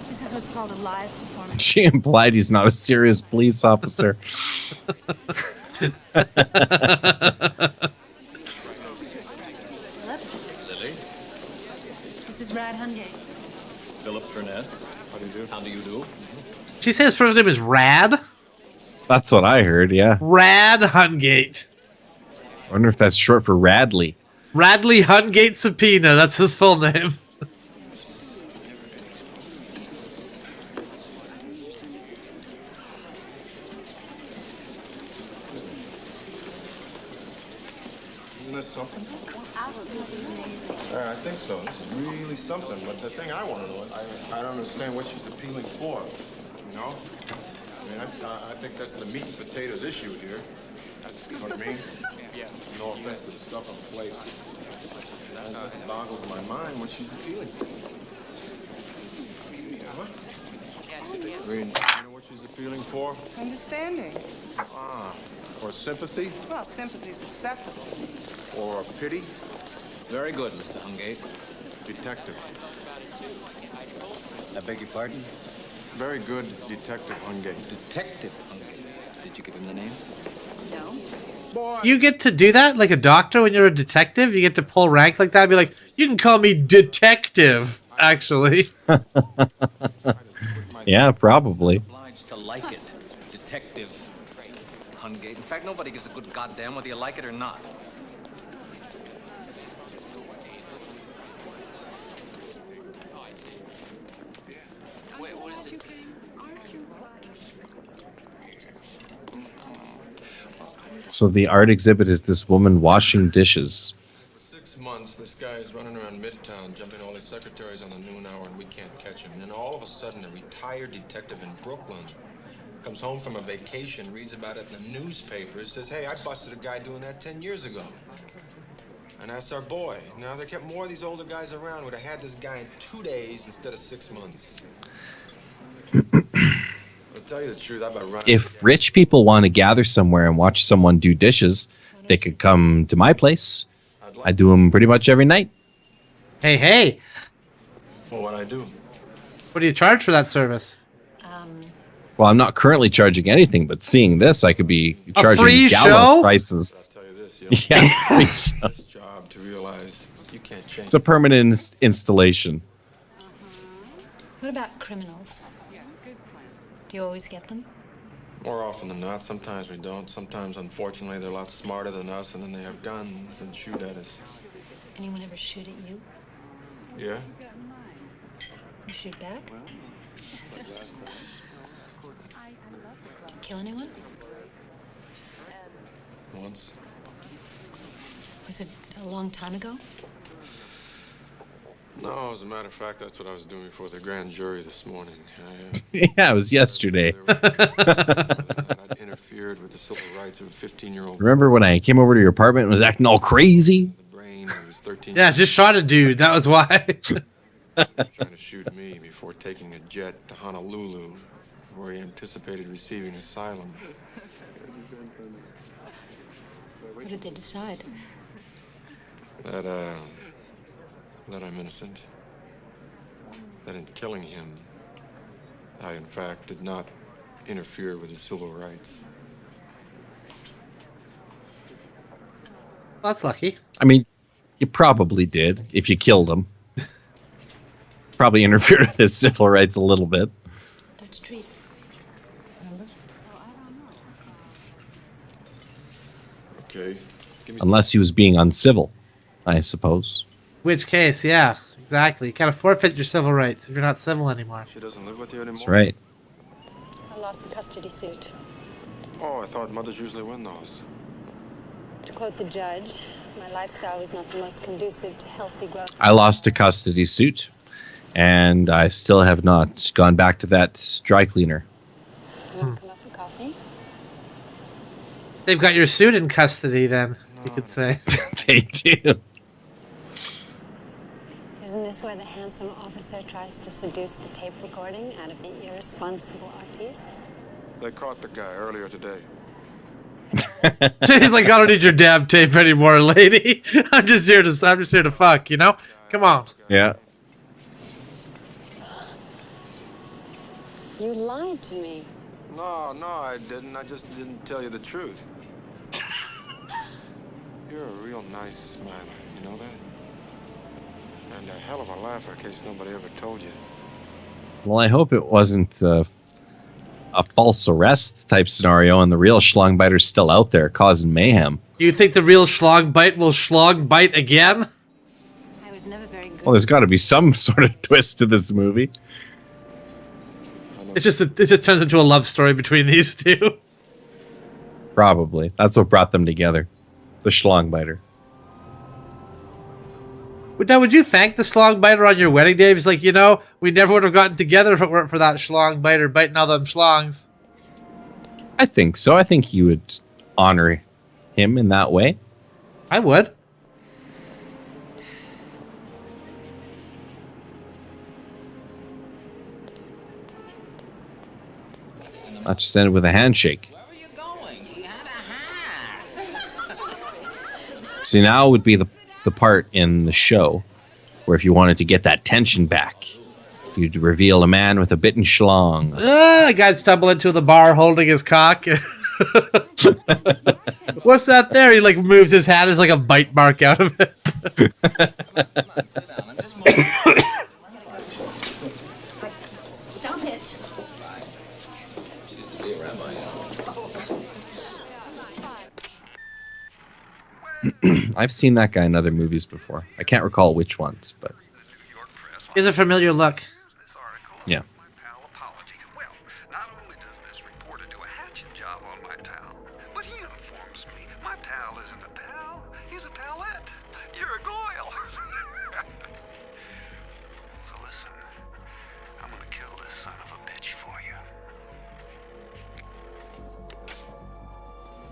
This is what's called a live performance. She implied he's not a serious police officer. Lily, This is Rad Hungate. Philip Furness. How do you do? How do you do? She says his first name is Rad? That's what I heard, yeah. Rad Hungate. I wonder if that's short for Radley. Radley Hungate Subpoena. That's his full name. Isn't this something? I think so. This is really something. But the thing I want to know is I don't understand what she's appealing for. You know? I mean, I think that's the meat and potatoes issue here. You know what I mean? Yeah. No offense to the stuff on the plates. It just boggles my mind what she's appealing to. What? I mean, you know what she's appealing for? Understanding. Ah. Or sympathy? Well, sympathy's acceptable. Or pity? Very good, Mr. Hungate. Detective. I beg your pardon? Very good, Detective Hungate. Detective Hungate. Did you give him the name? No. You get to do that like a doctor when you're a detective? You get to pull rank like that? Be like, you can call me detective, actually. Yeah, probably. Obliged to like it, Detective Hungate. In fact, nobody gives a good goddamn whether you like it or not. Wait, what is it? So the art exhibit is this woman washing dishes. For 6 months, this guy is running around Midtown, jumping all his secretaries on the noon hour, and we can't catch him. And then all of a sudden, a retired detective in Brooklyn comes home from a vacation, reads about it in the newspapers, says, hey, I busted a guy doing that 10 years ago. And that's our boy. Now, they kept more of these older guys around, would have had this guy in 2 days instead of 6 months. But tell you the truth, I've been running. If rich people want to gather somewhere and watch someone do dishes, they could come to my place. I do them pretty much every night. Hey. Well, what I do? What do you charge for that service? Well, I'm not currently charging anything, but seeing this, I could be charging free gala show? prices. I'll tell you this, Yeah, free show. This job to realize you can't change. It's a permanent installation. What about criminals? Do you always get them? More often than not. Sometimes we don't. Sometimes, unfortunately, they're a lot smarter than us, and then they have guns and shoot at us. Anyone ever shoot at you? Yeah? You shoot back? Kill anyone? Once. Was it a long time ago? No, as a matter of fact, that's what I was doing before the grand jury this morning. Yeah, it was yesterday. I'd interfered with the civil rights of a 15-year-old. Remember when I came over to your apartment and was acting all crazy? Yeah, just shot a dude. That was why. Trying to shoot me before taking a jet to Honolulu, where he anticipated receiving asylum. What did they decide? That I'm innocent. That in killing him, I in fact did not interfere with his civil rights. That's lucky. I mean, you probably did if you killed him. Probably interfered with his civil rights a little bit. Dutch Street. Remember? Okay. Unless he was being uncivil, I suppose. Which case, yeah, exactly. You kind of forfeit your civil rights if you're not civil anymore. She doesn't live with you anymore? That's right. I lost the custody suit. Oh, I thought mothers usually win those. To quote the judge, my lifestyle was not the most conducive to healthy growth. I lost a custody suit, and I still have not gone back to that dry cleaner. You want to come up for coffee? They've got your suit in custody, then, you could say. They do. Isn't this where the handsome officer tries to seduce the tape recording out of the irresponsible artiste? They caught the guy earlier today. He's like, I don't need your damn tape anymore, lady. I'm just here to fuck, you know? Come on. Yeah. You lied to me. No, I didn't. I just didn't tell you the truth. You're a real nice smiler, you know that? And a hell of a laugher, in case nobody ever told you. Well, I hope it wasn't a false arrest type scenario and the real schlongbiter's still out there causing mayhem. Do you think the real schlongbite will schlongbite again? I was never very good. Well, there's got to be some sort of twist to this movie. It just turns into a love story between these two. Probably. That's what brought them together. The schlongbiter. Now, would you thank the schlongbiter on your wedding day? He's like, you know, we never would have gotten together if it weren't for that schlongbiter biting all them schlongs. I think so. I think you would honor him in that way. I would. Not just end it with a handshake. See, now would be the part in the show where if you wanted to get that tension back, you'd reveal a man with a bitten schlong. A guy stumble into the bar holding his cock. What's that there? He like moves his hand. There's like a bite mark out of it. Stop it. I've seen that guy in other movies before. I can't recall which ones, but Is a familiar look. yeah. But he informs me my pal isn't a pal, he's a palette. You're a goyle. So listen, I'm gonna kill this son of a bitch for you.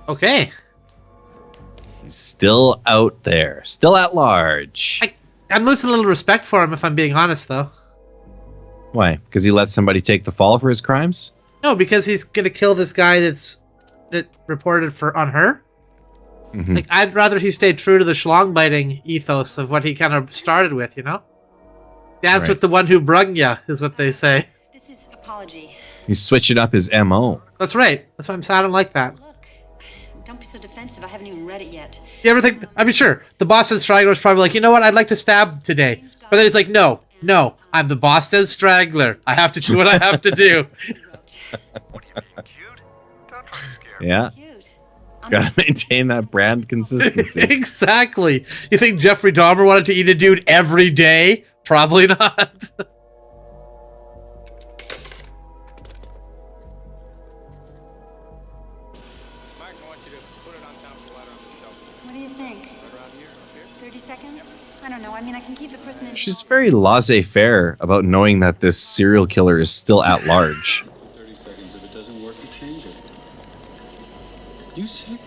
Okay. He's still out there, still at large. I'm losing a little respect for him, if I'm being honest, though. Why? Because he let somebody take the fall for his crimes? No, because he's gonna kill this guy that reported on her. Mhm. Like, I'd rather he stayed true to the schlong biting ethos of what he kind of started with, you know? Dance Right. with the one who brung ya, is what they say. This is apology. He's switching up his MO. That's right. That's why I'm sad I don't like that. Don't be so defensive. I haven't even read it yet. You ever think, I mean, sure, the Boston Strangler was probably like, you know what, I'd like to stab today. But then he's like, no, I'm the Boston Strangler. I have to do what I have to do. Yeah. Gotta maintain that brand consistency. Exactly. You think Jeffrey Dahmer wanted to eat a dude every day? Probably not. What do you think? 30 seconds? I don't know. I mean, I can keep the person in. She's very laissez-faire about knowing that this serial killer is still at large. 30 seconds. If it doesn't work, you change it. You sick?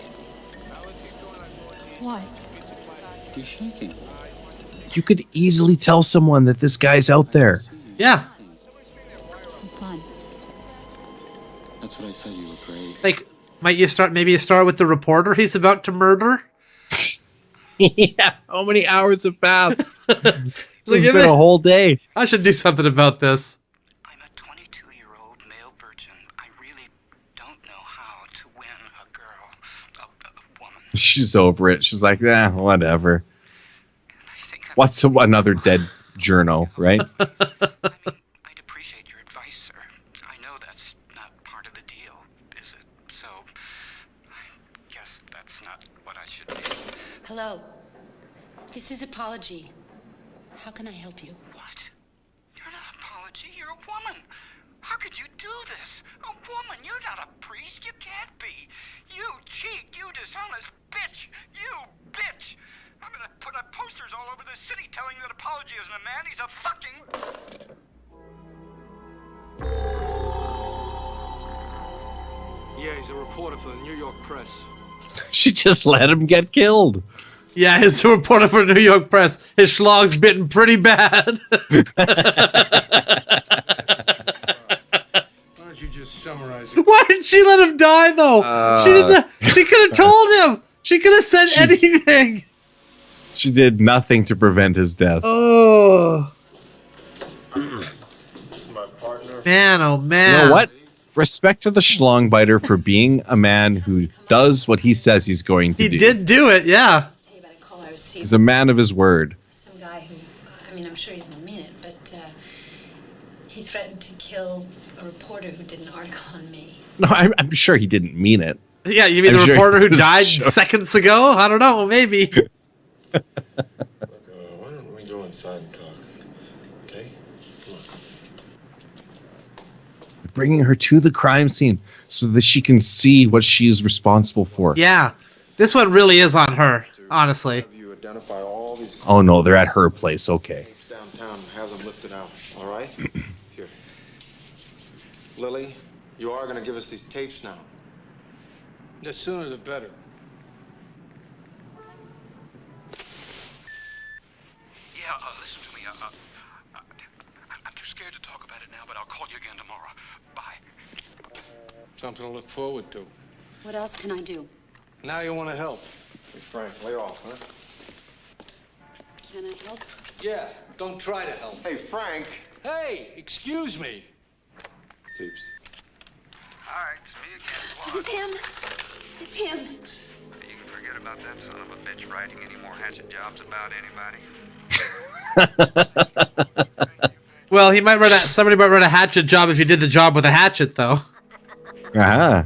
What? You shaking? You could easily tell someone that this guy's out there. Yeah. Fun. That's what I said. You look great. Like, maybe you start with the reporter he's about to murder? Yeah, how many hours have passed? It's It's been a whole day. I should do something about this. She's over it. She's like, whatever. What's another dead journo, right? Hello. This is apology. How can I help you? What? You're not an apology. You're a woman. How could you do this? A woman. You're not a priest. You can't be. You cheat. You dishonest bitch. You bitch. I'm gonna put up posters all over the city telling you that apology isn't a man. He's a fucking... Yeah, he's a reporter for the New York Press. She just let him get killed. Yeah, his reporter for the New York Press. His schlog's bitten pretty bad. Why don't you just summarize it? Why did she let him die, though? She could have told him. She could have said anything. She did nothing to prevent his death. Oh. Man, oh man. You know what? Respect to the schlongbiter for being a man who does what he says he's going to do. He did do it, yeah. He's a man of his word. Some guy who, I mean, I'm sure he didn't mean it, but he threatened to kill a reporter who did an article on me. No, I'm sure he didn't mean it. Yeah, you mean I'm the sure reporter he who was died joking. seconds ago? I don't know, maybe. Why don't we go inside and talk? Okay? Come on. Bringing her to the crime scene so that she can see what she is responsible for. Yeah. This one really is on her, honestly. You identify all these Oh no, they're at her place. Okay. tapes downtown and have them lifted out. All right? Here. Lily, you are going to give us these tapes now. The sooner the better. Yeah, listen to me. I'm too scared to talk about it now, but I'll call you again tomorrow. Bye. Something to look forward to. What else can I do? Now you want to help. Hey, Frank, lay off, huh? Can I help? Yeah, don't try to help. Hey, Frank. Hey, excuse me. Tapes. All right, it's me again. This is him. It's him. You can forget about that son of a bitch writing any more hatchet jobs about anybody. Well, somebody might run a hatchet job if you did the job with a hatchet, though. Uh-huh.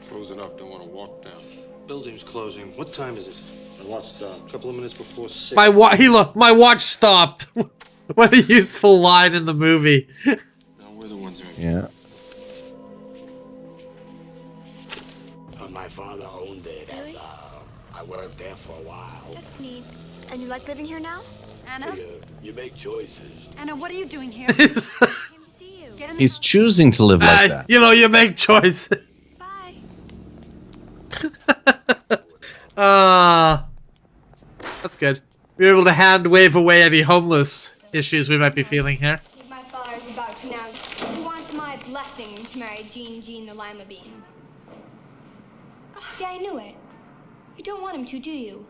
Closing up, don't want to walk down. Building's closing. What time is it? My watch stopped. A couple of minutes before 6. My watch stopped. What a useful line in the movie. No, we're the ones right Yeah. My father owned it, and I worked there for a while. That's neat. And you like living here now? Anna? You make choices. Anna, what are you doing here? He's choosing to live like that. You know, you make choices. That's good. You're able to hand wave away any homeless issues we might be feeling here. My father's about to now. He wants my blessing to marry Jean the Lima Bean. See, I knew it. You don't want him to, do you?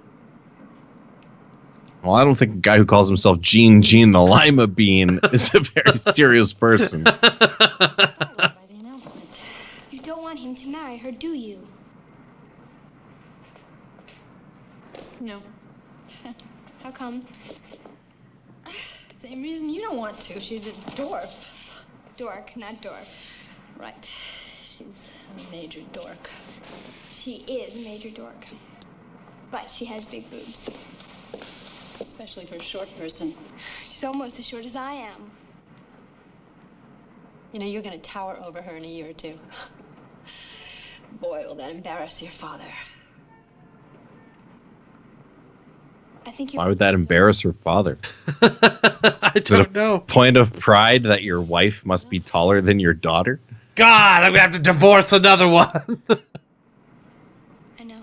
Well, I don't think a guy who calls himself Gene the Lima Bean is a very serious person. You don't want him to marry her, do you? No. How come? Same reason you don't want to. She's a dwarf. Dork, not dwarf. Right. She's a major dork. She is a major dork. But she has big boobs. Especially for a short person. She's almost as short as I am. You know, you're going to tower over her in a year or two. Boy, will that embarrass your father. I think Why would that embarrass her father? I don't know. Point of pride that your wife must be taller than your daughter? God, I'm gonna have to divorce another one. I know.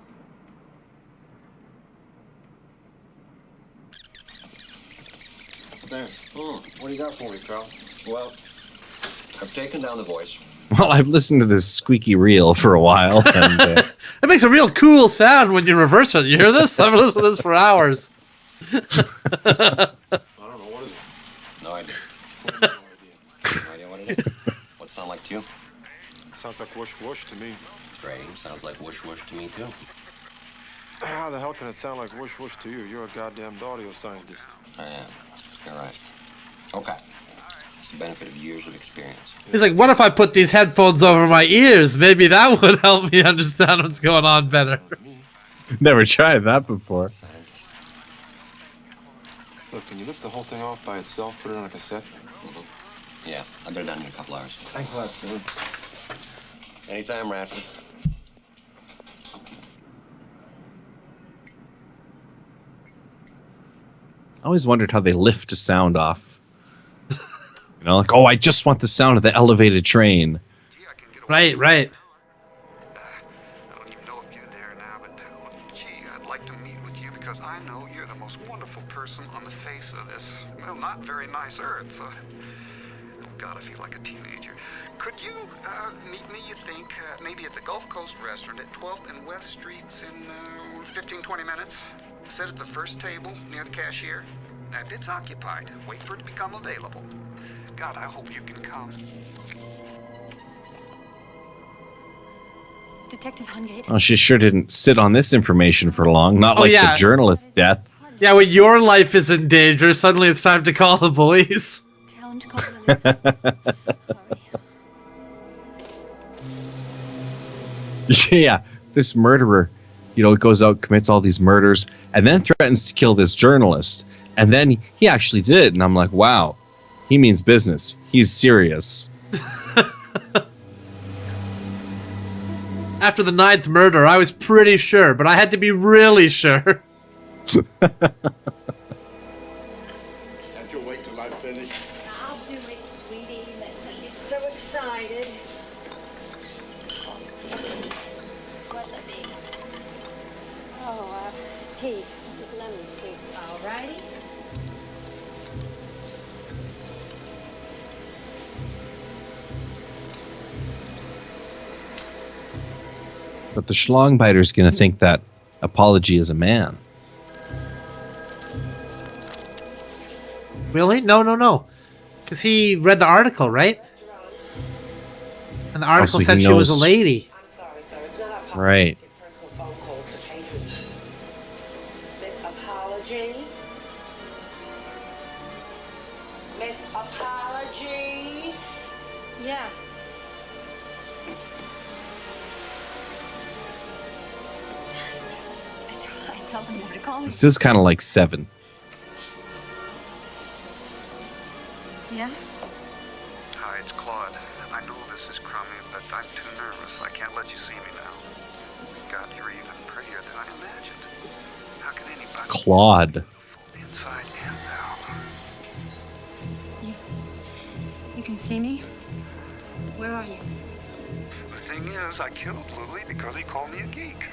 Stan, what do you got for me, pal? Well, I've taken down the voice. Well, I've listened to this squeaky reel for a while. And, it makes a real cool sound when you reverse it. You hear this? I've listened to this for hours. I don't know, what is it? No idea. No idea what it is. What's it sound like to you? Sounds like whoosh whoosh to me. Strange. Sounds like whoosh whoosh to me, too. How the hell can it sound like whoosh whoosh to you? You're a goddamn audio scientist. I am. You're right. Okay. It's the benefit of years of experience. He's like, what if I put these headphones over my ears? Maybe that would help me understand what's going on better. Never tried that before. Look, can you lift the whole thing off by itself, put it on a cassette? Mm-hmm. Yeah, I'll get it done in a couple hours. Thanks a lot, Stan. Anytime, Radford. I always wondered how they lift a sound off. You know, like, oh, I just want the sound of the elevated train. Right. I don't even know if you're there now, but gee, I'd like to meet with you because I know you're the most wonderful person on the face of this, well, not very nice earth. So, God, I feel like a teenager. Could you meet me, you think, maybe at the Gulf Coast restaurant at 12th and West Streets in 15-20 minutes? Sit at the first table near the cashier. Now, if it's occupied, wait for it to become available. God, I hope you can come. Detective Hungate. Oh, she sure didn't sit on this information for long. Not like the journalist's death. Yeah, when your life is in danger, suddenly it's time to call the police. Tell him to call me. Yeah, this murderer, you know, goes out, commits all these murders, and then threatens to kill this journalist. And then he actually did it, and I'm like, wow, he means business. He's serious. After the 9th murder, I was pretty sure, but I had to be really sure. Can't you wait till I finish? I'll do it, sweetie. Let's not get so excited. What, Libby? Oh, tea with lemon, please. All righty. But the schlongbiter's going to think that Apology is a man. Really? No. Because he read the article, right? And the article so said he she was a knows- lady. Right. Miss Apology? Miss Apology? Yeah. I told them never to call me. This is kind of like Seven. Yeah? Hi, it's Claude. I know this is crummy, but I'm too nervous. I can't let you see me now. God, you're even prettier than I imagined. How can anybody Claude. inside and out? You can see me? Where are you? The thing is, I killed Louis because he called me a geek.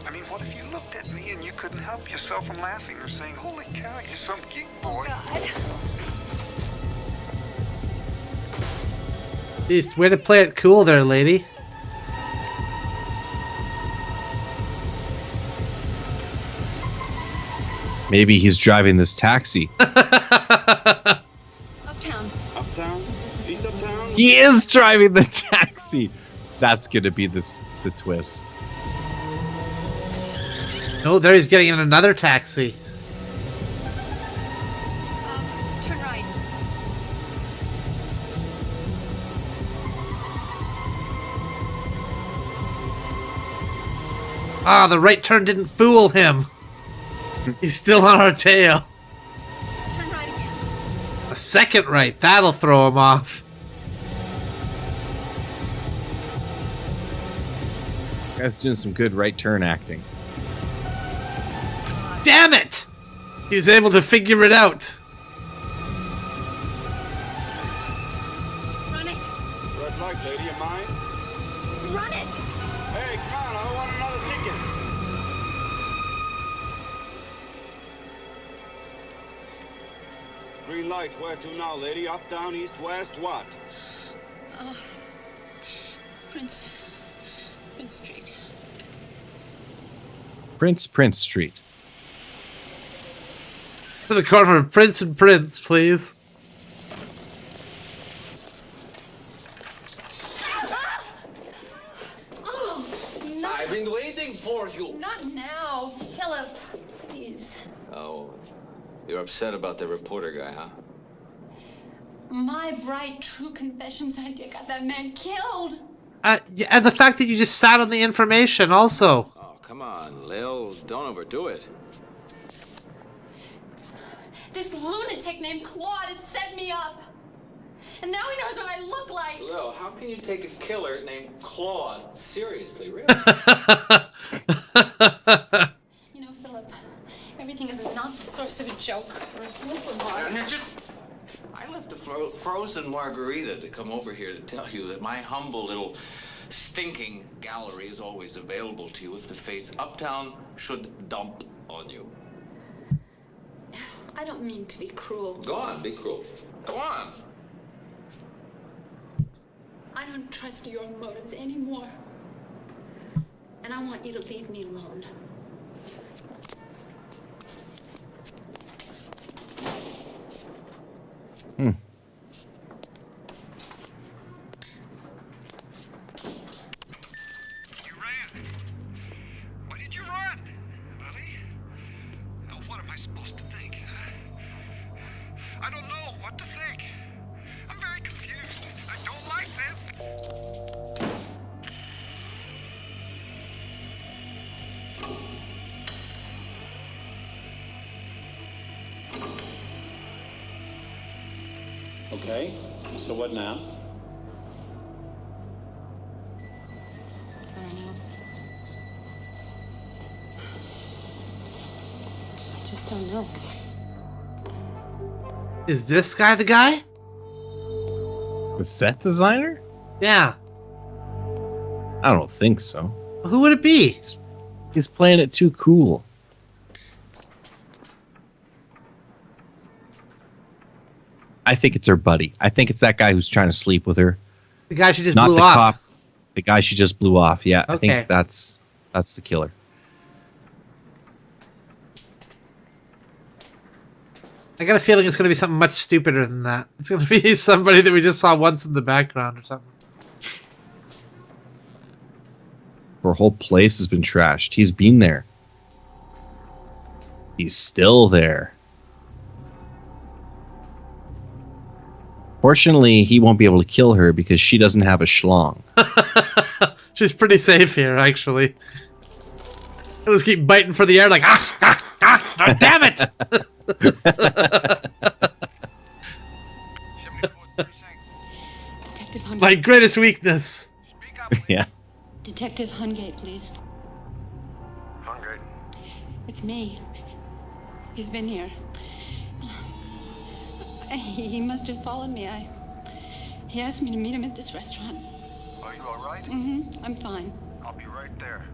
I mean, what if you looked at me and you couldn't help yourself from laughing or saying, holy cow, you're some geek boy? God. Jeez, way to play it cool there, lady. Maybe he's driving this taxi. Uptown. Uptown? East Uptown? He is driving the taxi. That's gonna be the twist. Oh, there he's getting in another taxi. Turn right. Ah, the right turn didn't fool him. He's still on our tail. Turn right again. A second right, that'll throw him off. Guy's doing some good right turn acting. Damn it! He was able to figure it out. Run it. Red light, lady, you mind? Run it. Hey, come on, I want another ticket. Green light, where to now, lady? Up, down, east, west, what? Prince Street. Prince Street. To the corner of Prince and Prince, please. Oh, not, I've been waiting for you. not now, Philip. Please. Oh, you're upset about the reporter guy, huh? My bright, true confessions idea got that man killed. Yeah, and the fact that you just sat on the information also. Oh, come on, Lil. Don't overdo it. This lunatic named Claude has set me up. And now he knows what I look like. Lil, how can you take a killer named Claude seriously, really? You know, Philip, everything is not the source of a joke or a fluke. I left a frozen margarita to come over here to tell you that my humble little stinking gallery is always available to you if the fates uptown should dump on you. I don't mean to be cruel. Go on, be cruel. Go on. I don't trust your motives anymore. And I want you to leave me alone. Hmm. You ran. Why did you run, buddy? Now, what am I supposed to think? I don't know what to think. I'm very confused. I don't like this. Okay, so what now? I just don't know. Is this guy the guy? The set designer? Yeah. I don't think so. Who would it be? He's playing it too cool. I think it's her buddy. I think it's that guy who's trying to sleep with her. The guy she just Not blew the off. cop. The guy she just blew off. Yeah, I Okay. think that's the killer. I got a feeling it's going to be something much stupider than that. It's going to be somebody that we just saw once in the background or something. Her whole place has been trashed. He's been there. He's still there. Fortunately, he won't be able to kill her because she doesn't have a schlong. She's pretty safe here, actually. He'll just keep biting for the air like, damn it! Detective Hungate. My greatest weakness. Yeah. Detective Hungate, please. Hungate. It's me. He's been here. He must have followed me. He asked me to meet him at this restaurant. Are you all right? Mm-hmm. I'm fine. I'll be right there.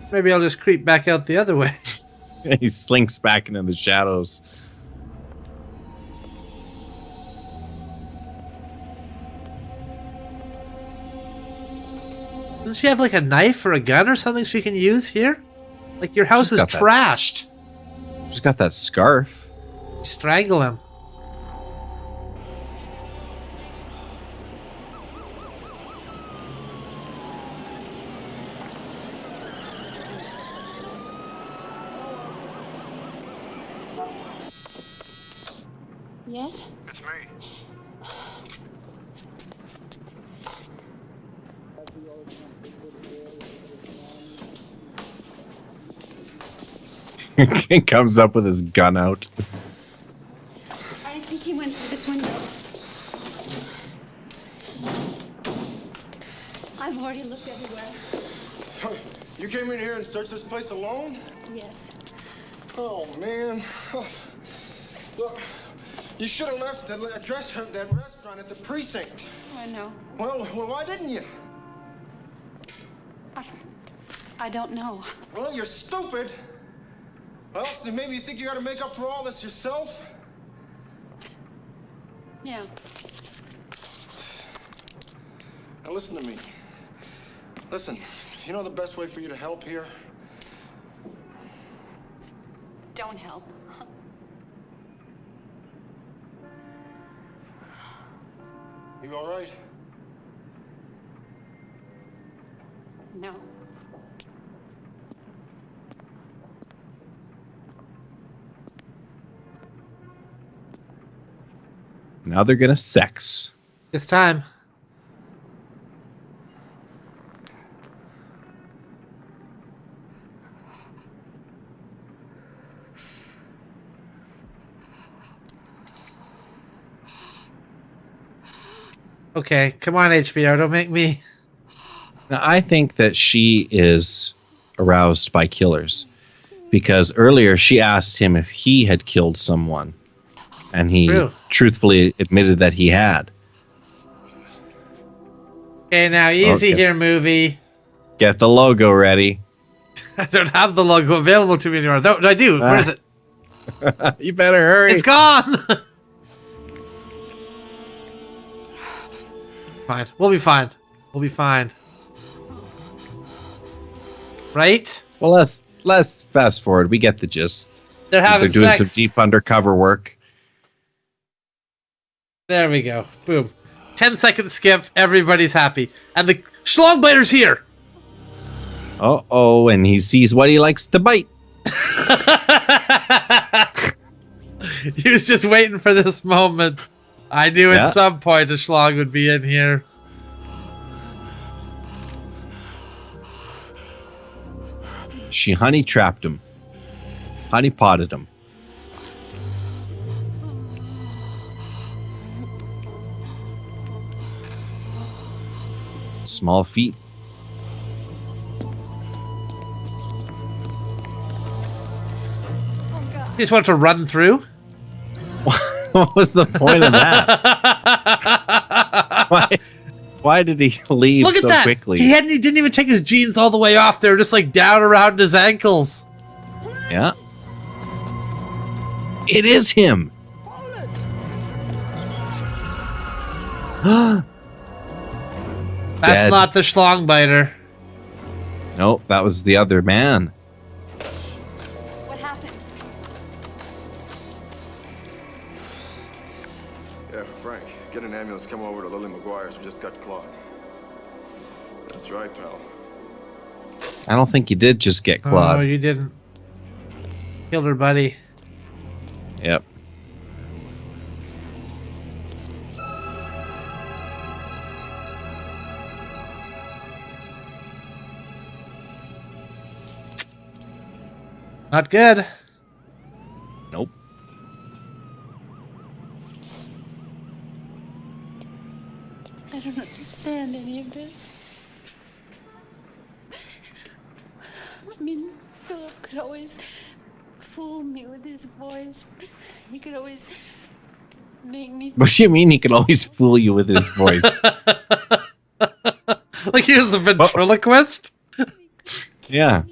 Maybe I'll just creep back out the other way. He slinks back into the shadows. Doesn't she have like a knife or a gun or something she can use here? Like your house is got that trashed. She's got that scarf. Strangle him. Yes? It's me. He comes up with his gun out. I think he went through this window. I've already looked everywhere. You came in here and searched this place alone? Yes. Oh, man. Look, you should have left that address, that restaurant at the precinct. I know. Well, why didn't you? I don't know. Well, you're stupid. Or else maybe you think you gotta make up for all this yourself? Yeah. Now listen to me. Listen, you know the best way for you to help here? Don't help. You all right? No. Now they're gonna sex. It's time. Okay, come on, HBO, don't make me. Now, I think that she is aroused by killers because earlier she asked him if he had killed someone, and he truthfully admitted that he had. Okay, now easy here, movie. Get the logo ready. I don't have the logo available to me anymore. No, I do. Where is it? You better hurry. It's gone. Fine. We'll be fine. We'll be fine. Right? Well, let's fast forward. We get the gist. They're having doing sex. some deep undercover work. There we go. Boom. 10-second skip. Everybody's happy. And the Schlangbiter's here. Uh-oh, and he sees what he likes to bite. He was just waiting for this moment. I knew at some point a Schlong would be in here. She honey trapped him. Honey potted him. Small feet. You just wanted to run through? What was the point of that? Why did he leave Look at so that. quickly? He didn't even take his jeans all the way off. They were just like down around his ankles. Yeah. It is him. That's Dead. not the Schlangbiter. Nope, that was the other man. What happened? Yeah, Frank, get an ambulance, come over to Lily McGuire's. We just got Claude. That's right, pal. I don't think you did just get Claude. Oh, you didn't. Killed her buddy. Yep. Not good. Nope. I don't understand any of this. I mean, Philip could always fool me with his voice. He could always make me... What do you mean he could always fool you with his voice? Like he was a ventriloquist? Yeah.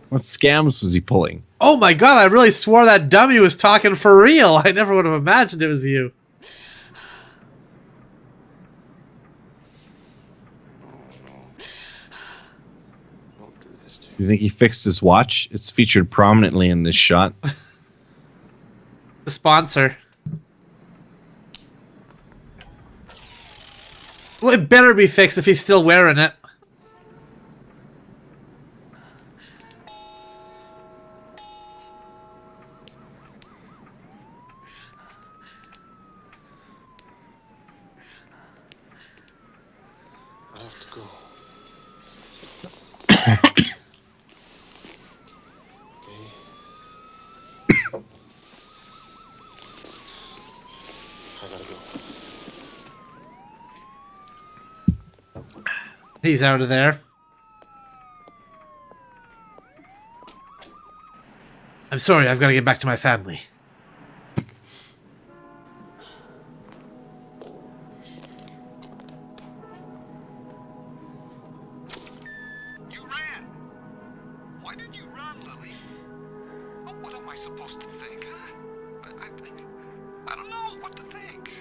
What scams was he pulling? Oh my god, I really swore that dummy was talking for real. I never would have imagined it was you. You think he fixed his watch? It's featured prominently in this shot. The sponsor. Well, it better be fixed if he's still wearing it. I have to go. I gotta go. He's out of there. I'm sorry, I've got to get back to my family. You ran. Why did you run, Lily? Oh, what am I supposed to think, huh? I don't know what to think.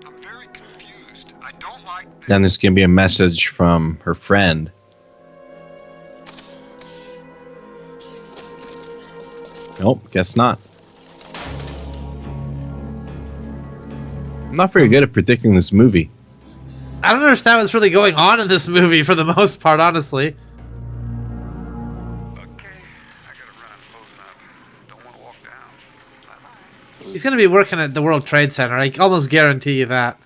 I'm very confused. I don't like this. Then there's going to be a message from her friend. Nope, guess not. I'm not very good at predicting this movie. I don't understand what's really going on in this movie for the most part, honestly. He's going to be working at the World Trade Center. I almost guarantee you that.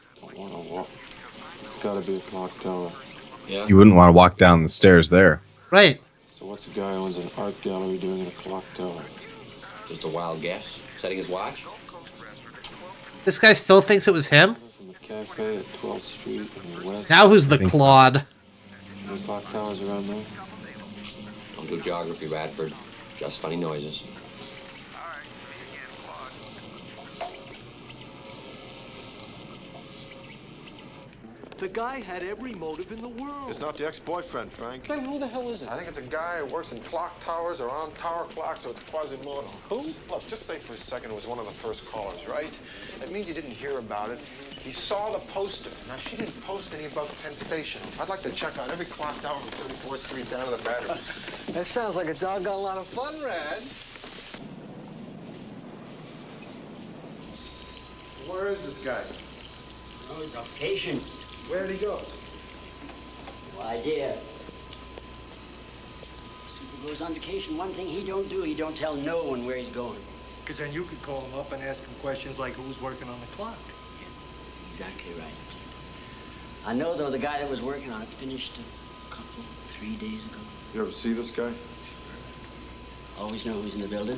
It's gotta be a clock tower. Yeah. You wouldn't want to walk down the stairs there. Right. So what's a guy who owns an art gallery doing in a clock tower? Just a wild guess. Setting his watch? This guy still thinks it was him? From the cafe at 12th Street in the west. Now who's the Claude? Any clock towers around there? Don't do geography, Radford. Just funny noises. The guy had every motive in the world. It's not the ex-boyfriend, Frank. Then who the hell is it? I think it's a guy who works in clock towers or on tower clocks, so it's Quasimodo. Who? Look, just say for a second it was one of the first callers, right? That means he didn't hear about it. He saw the poster. Now, she didn't post any about Penn Station. I'd like to check out every clock tower from 34th Street down to the Battery. That sounds like a doggone lot of fun, Rad. Where is this guy? Oh, he's on vacation. Where'd he go? No idea. Super goes on vacation. One thing he don't do, he don't tell no one where he's going. Because then you could call him up and ask him questions like who's working on the clock. Exactly right. I know, though, the guy that was working on it finished a couple, 3 days ago. You ever see this guy? Always know who's in the building.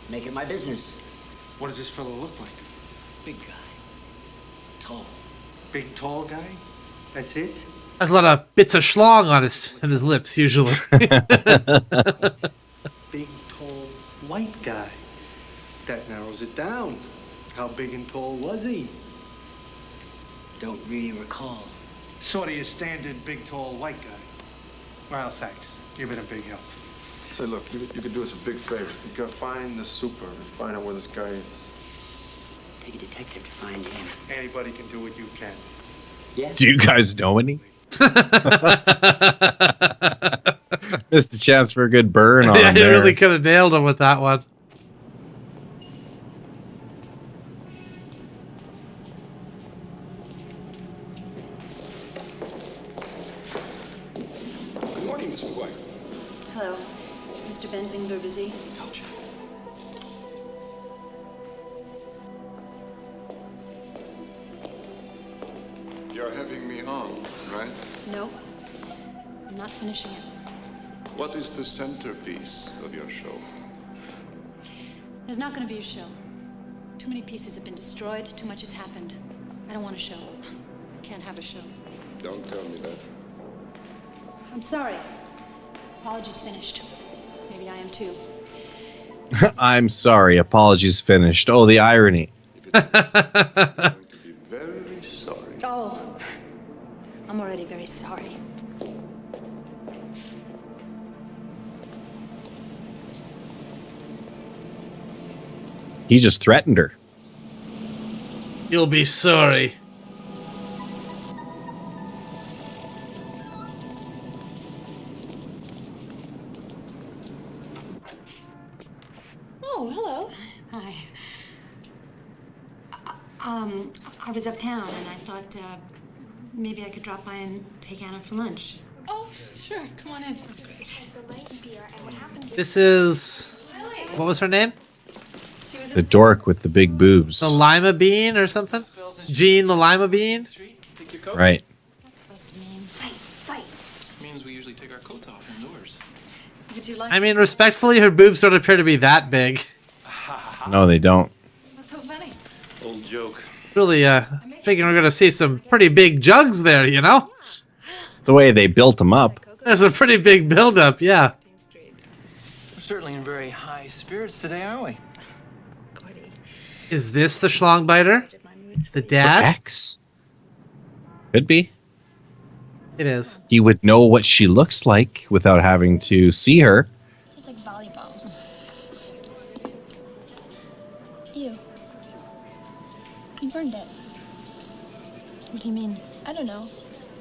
Make it my business. What does this fellow look like? Big guy. Tall. Big, tall guy? That's it? Has a lot of bits of schlong on his lips, usually. Big, tall, white guy. That narrows it down. How big and tall was he? Don't really recall. Sort of your standard big, tall, white guy. Well, thanks. You've been a big help. Say, look, you could do us a big favor. You gotta find the super and find out where this guy is. Take a detective to find him. Anybody can do what you can. Yeah. Do you guys know any? Missed a chance for a good burn on Yeah, him he there. really could have nailed him with that one. Good morning, Miss McGuire. Hello. Is Mr. Benzinger busy? Ouch. You're having me on, right? No. I'm not finishing it. What is the centerpiece of your show? There's not going to be a show. Too many pieces have been destroyed. Too much has happened. I don't want a show. Can't have a show. Don't tell me that. I'm sorry. Apologies finished. Maybe I am too. I'm sorry. Apologies finished. Oh, the irony. Very sorry. Oh, I'm already very sorry. He just threatened her. You'll be sorry. Oh, hello. Hi. I was uptown and I thought maybe I could drop by and take Anna for lunch. Oh, sure. Come on in. This is... What was her name? The dork with the big boobs. The Lima Bean or something? Jean the Lima Bean? Right. Means we usually take our coats off indoors. Would you like... I mean, respectfully, her boobs don't appear to be that big. No, they don't. What's so funny? Old joke. Really, figuring we're gonna see some pretty big jugs there, you know? The way they built them up. There's a pretty big buildup, yeah. We're certainly in very high spirits today, aren't we? Is this the Schlongbiter? The dad? X? Could be. It is. He would know what she looks like without having to see her. It's like volleyball. Ew. You burned it. What do you mean? I don't know.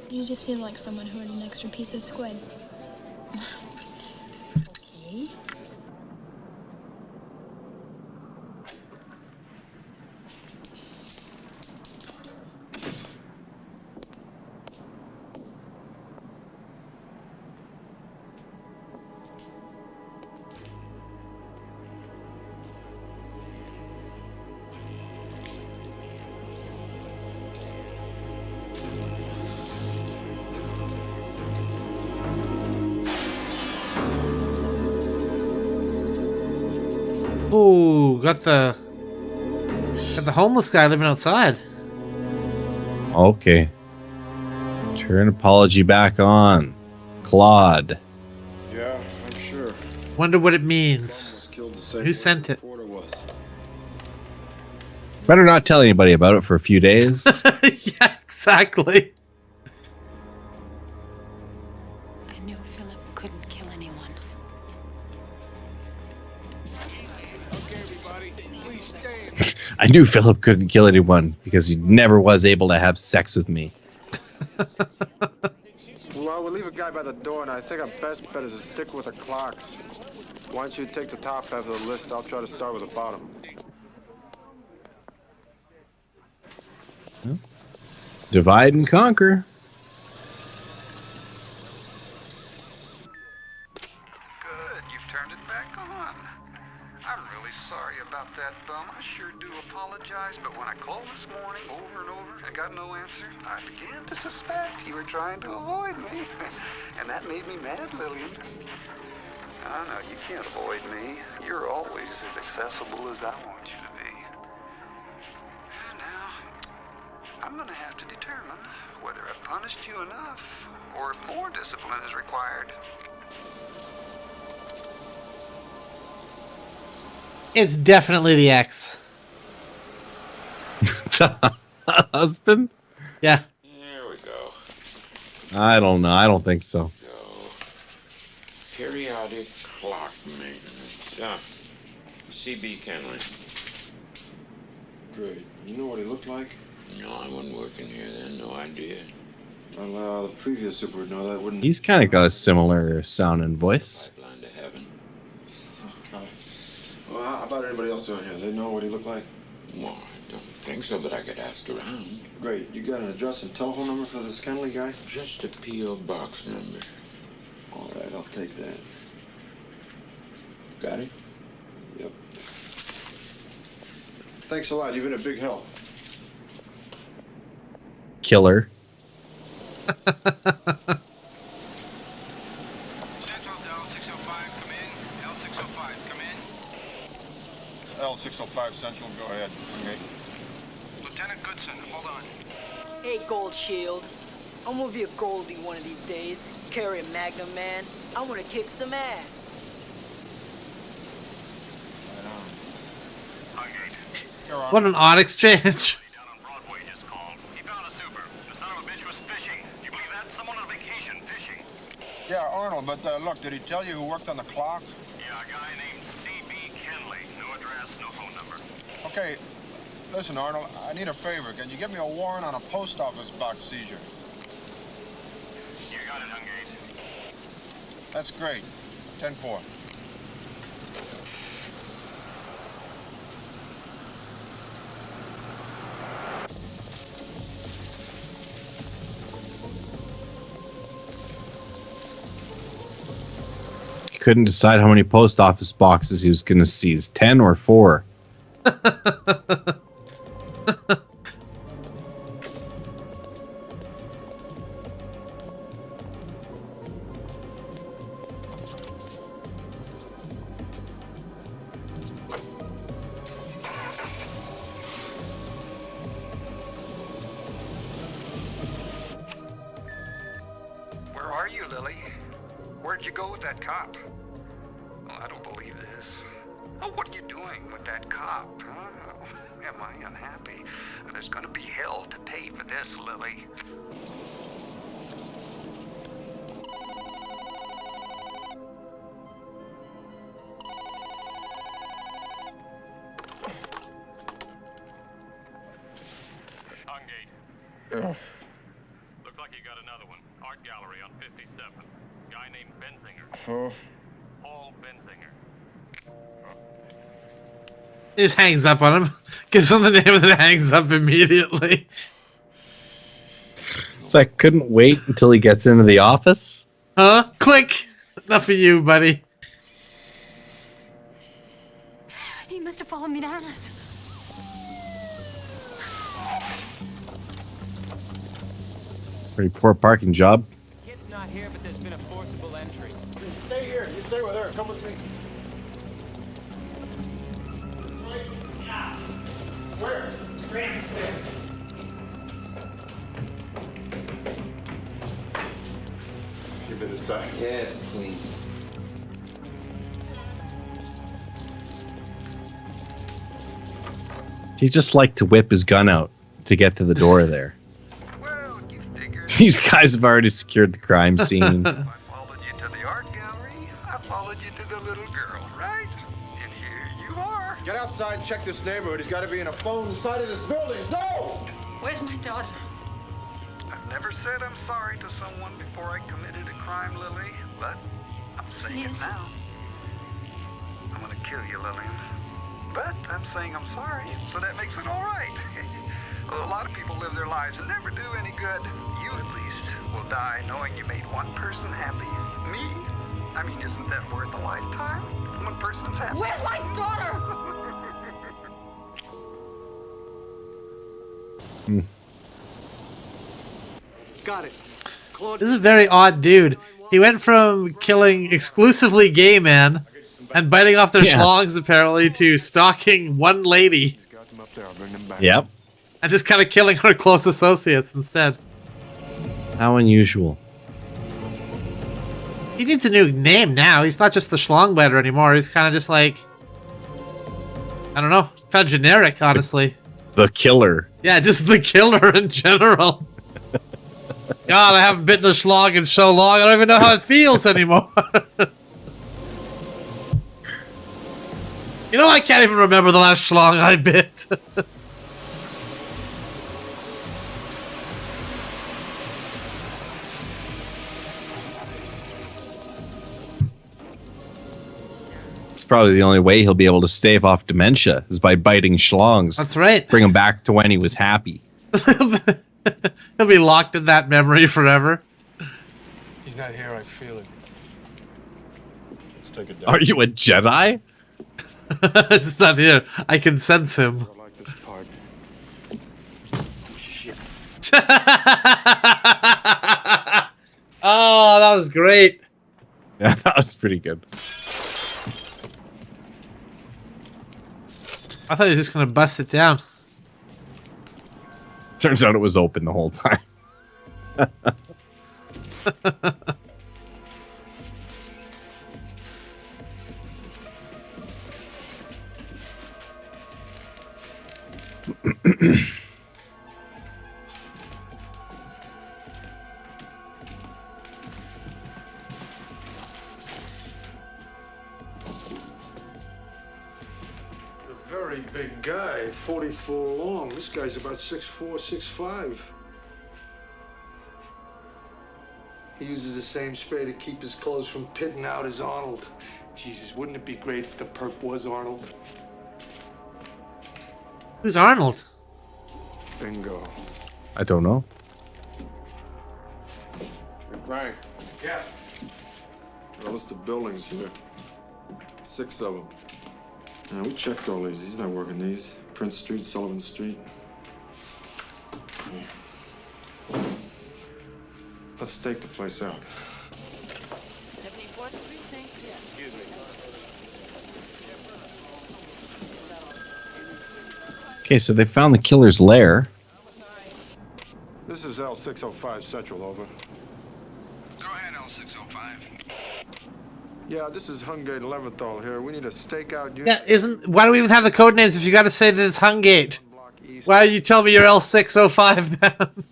You just seem like someone who had an extra piece of squid. Okay. Ooh, got the homeless guy living outside. Okay. Turn apology back on. Claude. Yeah, I'm sure. Wonder what it means. Who sent it? Better not tell anybody about it for a few days. Yeah, exactly. I knew Philip couldn't kill anyone. I knew Philip couldn't kill anyone because he never was able to have sex with me. Well, we'll leave a guy by the door, and I think our best bet is to stick with the clocks. Why don't you take the top half of the list? I'll try to start with the bottom. Divide and conquer. Good, you've turned it back on. I'm really sorry about that bum. I sure do apologize, but when I called this morning over and over and got no answer, I began to suspect you were trying to avoid me. And that made me mad, Lillian. I know you can't avoid me. You're always as accessible as I want you to be. Now, I'm gonna have to determine whether I've punished you enough or if more discipline is required. It's definitely the ex. The husband? Yeah. There we go. I don't know. I don't think so. Periodic clock maintenance. CB Kenley. Great. You know what he looked like? No, I wasn't working here then. No idea. Well, the previous super would know that, wouldn't he? He's kind of got a similar sound and voice. Blind to heaven. Well, how about anybody else around here? They know what he looked like? Well, I don't think so, but I could ask around. Great. You got an address and telephone number for this Kenley guy? Just a P.O. box number. All right, I'll take that. Got it? Yep. Thanks a lot. You've been a big help. Killer. L605 Central, go ahead. Okay. Lieutenant Goodson, hold on. Hey, Gold Shield. I'm gonna be a Goldie one of these days. Carry a Magnum, man. I wanna kick some ass. What an odd exchange. Yeah, Arnold, but look, did he tell you who worked on the clock? Yeah, a guy named C.B. Kenley. No address, no phone number. Okay, listen, Arnold, I need a favor. Can you get me a warrant on a post office box seizure? You got it, Hungate. That's great. 10-4. couldn't decide how many post office boxes he was going to seize, 10 or 4. Where are you, Lily? Where'd you go with that cop? Oh, I don't believe this. Oh, what are you doing with that cop? Oh, am I unhappy? There's gonna be hell to pay for this, Lily. Hungate. Look like you got another one. Art gallery on 57. Guy named Benzinger. Paul Benzinger. He just hangs up on him. Gives him the name and then hangs up immediately. I couldn't wait until he gets into the office. Huh? Click! Enough for you, buddy. He must have followed me to Anna's. Pretty poor parking job. Kid's not here, but there's been a forcible entry. Stay here. You stay with her. Come with me. Where? Straight upstairs. Give it a sec. Yeah, it's clean. He just liked to whip his gun out to get to the door there. These guys have already secured the crime scene. I followed you to the art gallery. I followed you to the little girl, right? And here you are. Get outside and check this neighborhood. He's got to be in a phone inside of this building. No! Where's my daughter? I've never said I'm sorry to someone before I committed a crime, Lily, but I'm saying it now. I'm gonna kill you, Lillian. But I'm saying I'm sorry, so that makes it all right. Well, a lot of people live their lives and never do any good. You, at least, will die knowing you made one person happy. Me? I mean, isn't that worth a lifetime? One person's happy. Where's my daughter? Got it. This is a very odd dude. He went from killing exclusively gay men and biting off their schlongs, apparently, to stalking one lady. Yep. And just kind of killing her close associates instead. How unusual. He needs a new name now. He's not just the schlong biter anymore. He's kind of just like, I don't know, kind of generic, honestly. The killer. Yeah, just the killer in general. God, I haven't bitten a schlong in so long, I don't even know how it feels anymore. You know, I can't even remember the last schlong I bit. It's probably the only way he'll be able to stave off dementia is by biting schlongs. That's right. Bring him back to when he was happy. He'll be locked in that memory forever. He's not here. I feel it. Let's take it down. Are you a Jedi? It's not here. I can sense him. I like this part. Oh, that was great. Yeah, that was pretty good. I thought he was just going to bust it down. Turns out it was open the whole time. Very big guy, 44 long. This guy's about 6'4", 6'5". He uses the same spray to keep his clothes from pitting out as Arnold. Jesus, wouldn't it be great if the perp was Arnold? Who's Arnold? Bingo. I don't know. Frank. Yeah. A list of buildings here. 6 of them. Yeah, we checked all these. He's not working these. Prince Street, Sullivan Street. Let's stake the place out. 74th precinct. Yeah. Excuse me. Okay, so they found the killer's lair. This is L605 Central, over. Go ahead, L605. Yeah, this is Hungate Leventhal here. We need a stakeout unit. Yeah, why do we even have the code names if you got to say that it's Hungate? Why do you tell me you're L605 then?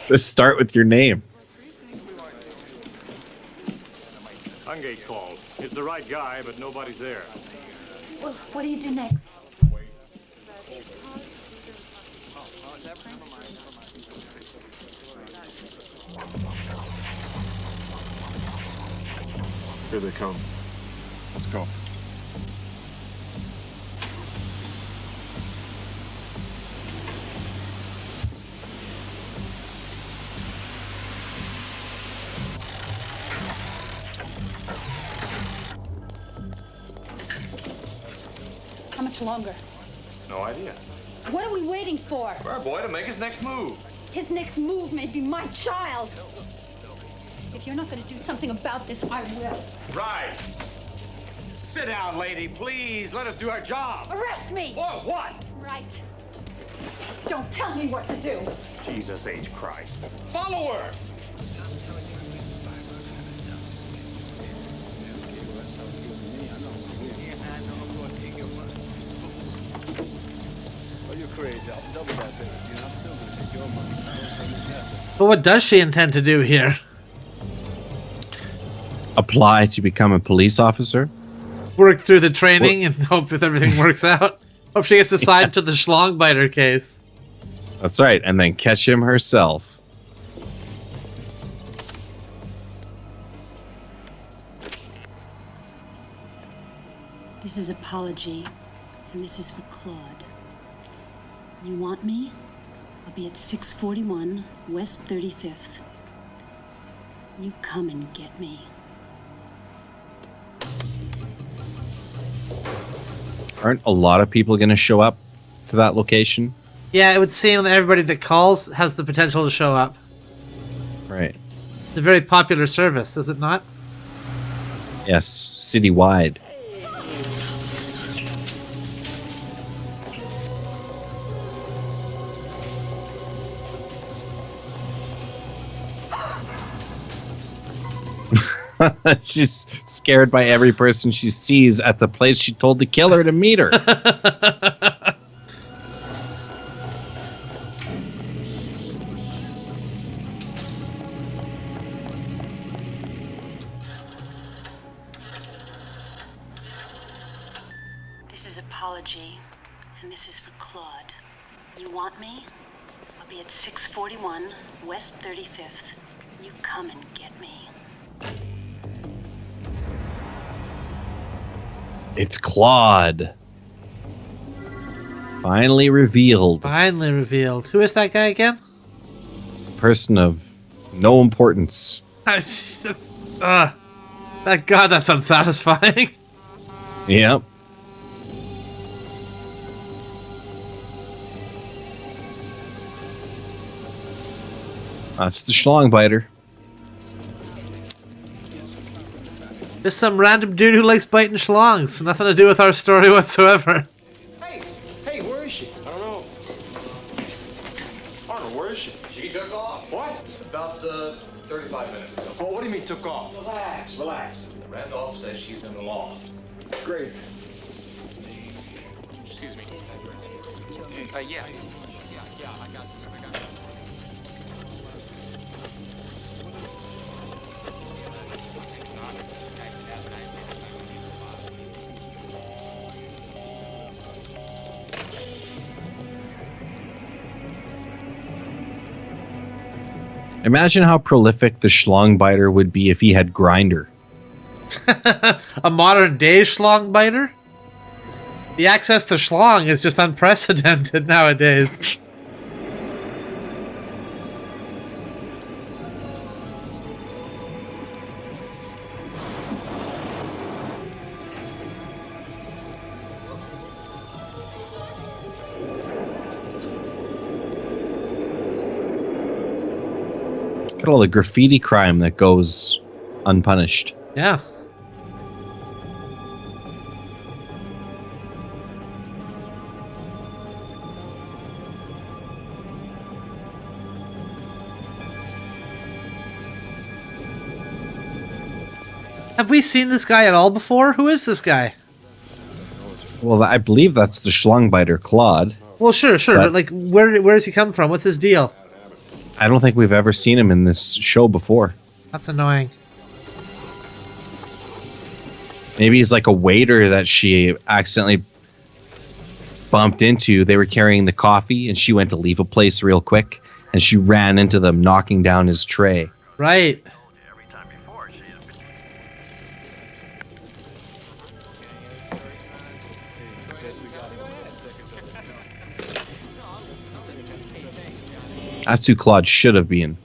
Just start with your name. Hungate called. It's the right guy, but nobody's there. Well, what do you do next? Here they come. Let's go. How much longer? No idea. What are we waiting for? For our boy to make his next move. His next move may be my child. If you're not going to do something about this, I will. Right. Sit down, lady, please. Let us do our job. Arrest me! For what? Right. Don't tell me what to do. Jesus H. Christ. Follow her. But what does she intend to do here? Apply to become a police officer. Work through the training and hope that everything works out. Hope she gets assigned to the Schlongbiter case. That's right, and then catch him herself. This is Apology, and this is for Claude. You want me? I'll be at 641 West 35th. You come and get me. Aren't a lot of people going to show up to that location? Yeah, it would seem that everybody that calls has the potential to show up. Right. It's a very popular service, is it not? Yes, citywide. She's scared by every person she sees at the place she told the killer to meet her. This is Apology, and this is for Claude. You want me? I'll be at 641 West 35th. You come and get me. It's Claude. Finally revealed. Finally revealed. Who is that guy again? Person of no importance. God, that's unsatisfying. Yep. That's the Schlongbiter. Just some random dude who likes biting schlongs. Nothing to do with our story whatsoever. Hey, where is she? I don't know. Arnold, where is she? She took off. What? About 35 minutes ago. Oh, what do you mean took off? Relax. Randolph says she's in the loft. Great. Excuse me. Yeah. I got Imagine how prolific the Schlongbiter would be if he had Grindr. A modern day schlongbiter? The access to schlong is just unprecedented nowadays. Look at all the graffiti crime that goes unpunished. Yeah. Have we seen this guy at all before? Who is this guy? Well, I believe that's the Schlongbiter Claude. Well, sure, but like, where does he come from? What's his deal? I don't think we've ever seen him in this show before. That's annoying. Maybe he's like a waiter that she accidentally bumped into. They were carrying the coffee, and she went to leave a place real quick, and she ran into them, knocking down his tray. Right. That's who Claude should have been.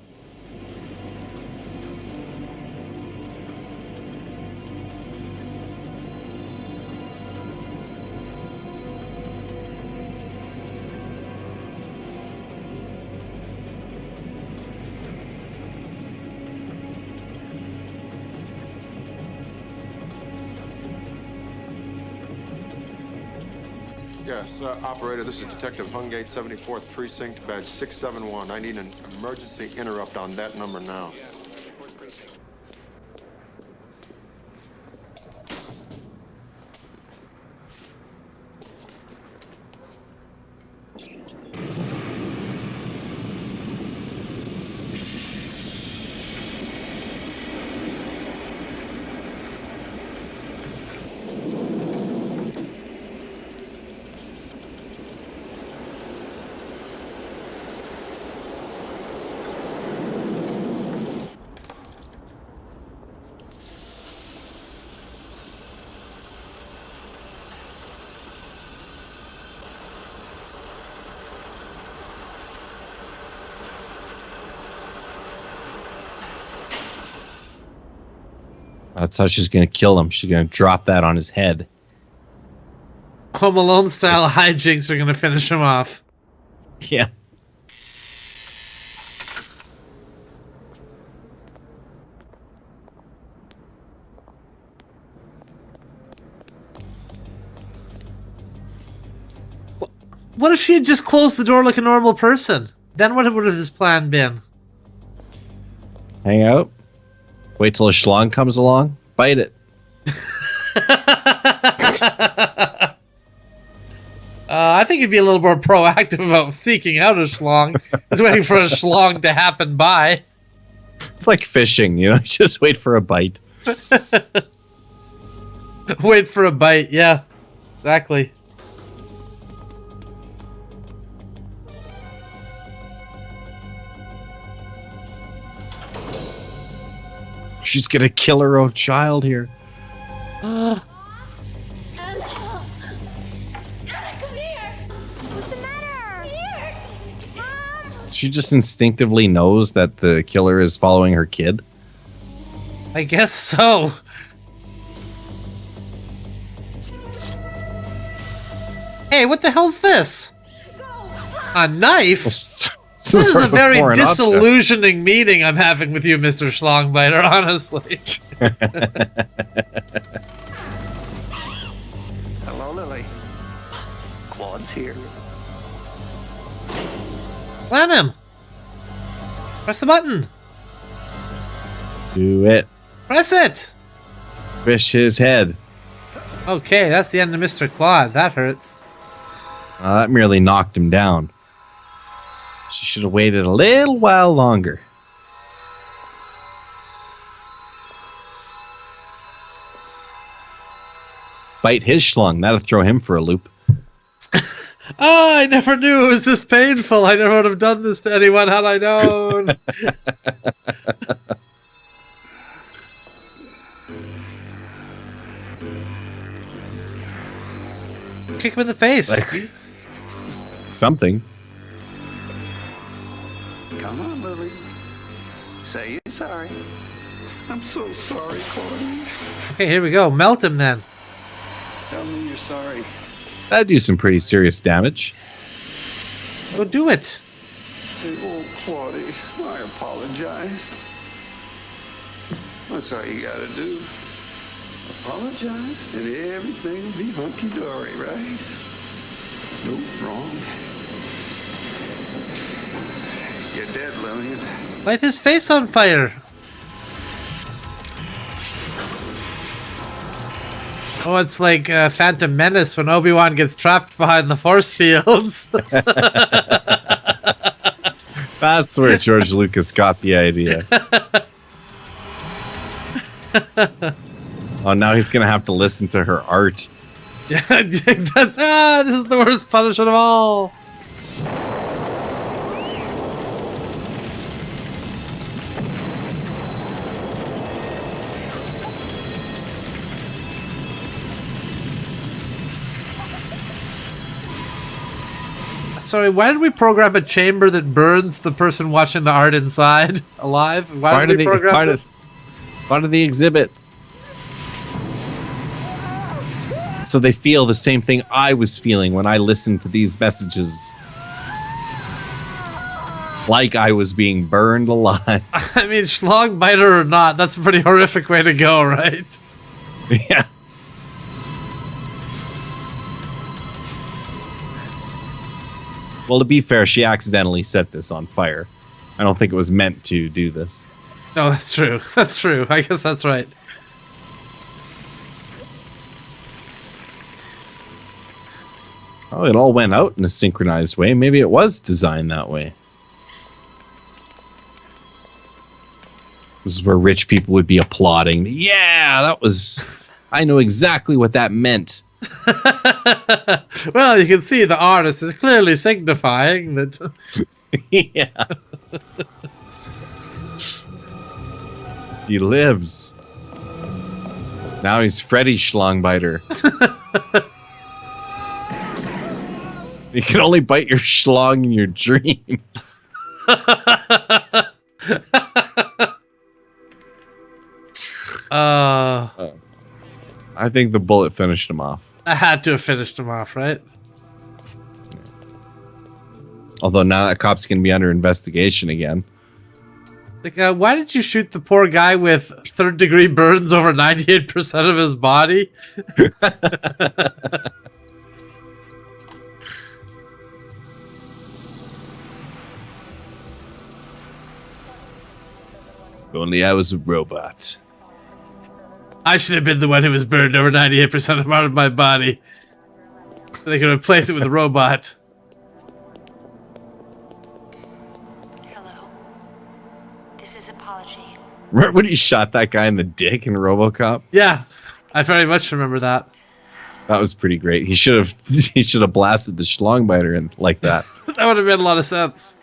Yes, operator, this is Detective Hungate, 74th Precinct, badge 671. I need an emergency interrupt on that number now. That's how she's going to kill him. She's going to drop that on his head. Home Alone style hijinks are going to finish him off. Yeah. What if she had just closed the door like a normal person? Then what would have his plan been? Hang out. Wait till a schlong comes along. Bite it. I think he'd be a little more proactive about seeking out a schlong. He's waiting for a schlong to happen by. It's like fishing, you know? Just wait for a bite. Wait for a bite, yeah. Exactly. She's gonna kill her own child here. Anna, come here. What's the matter? Here. Mom. She just instinctively knows that the killer is following her kid. I guess so. Hey, what the hell's this? A knife? This is a very disillusioning meeting I'm having with you, Mr. Schlongbiter, honestly. Hello, Lily. Claude's here. Slam him. Press the button. Do it. Press it. Fish his head. Okay, that's the end of Mr. Claude. That hurts. That merely knocked him down. She should have waited a little while longer. Bite his schlong. That'll throw him for a loop. Oh, I never knew it was this painful. I never would have done this to anyone had I known. Kick him in the face. Like, something. Come on, Lily. Say you're sorry. I'm so sorry, Claude. Okay, here we go. Melt him then. Tell me you're sorry. That'd do some pretty serious damage. Go do it. Say, oh, Claudia, I apologize. apologize? That's all you gotta do. Apologize, and everything will be hunky-dory, right? No wrong. You're dead, Lillian. Light his face on fire. Oh, it's like Phantom Menace when Obi-Wan gets trapped behind the force fields. That's where George Lucas got the idea. Oh, now he's gonna have to listen to her art. Yeah, this is the worst punishment of all. Sorry, why did we program a chamber that burns the person watching the art inside alive? Why did we program this? Part of the exhibit. So they feel the same thing I was feeling when I listened to these messages. Like I was being burned alive. I mean, schlong biter or not, that's a pretty horrific way to go, right? Yeah. Well, to be fair, she accidentally set this on fire. I don't think it was meant to do this. No, that's true. That's true. I guess that's right. Oh, it all went out in a synchronized way. Maybe it was designed that way. This is where rich people would be applauding. Yeah, that was... I know exactly what that meant. Well, you can see the artist is clearly signifying that... Yeah. He lives. Now he's Freddy Schlongbiter. You can only bite your schlong in your dreams. I think the bullet finished him off. I had to have finished him off, right? Although now that cop's going to be under investigation again. Like, why did you shoot the poor guy with third-degree burns over 98% of his body? If only I was a robot. I should have been the one who was burned over 98% of my body. They could replace it with a robot. Hello. This is Apology. Remember when he shot that guy in the dick in RoboCop? Yeah, I very much remember that. That was pretty great. He should have blasted the schlongbiter in like that. That would have made a lot of sense.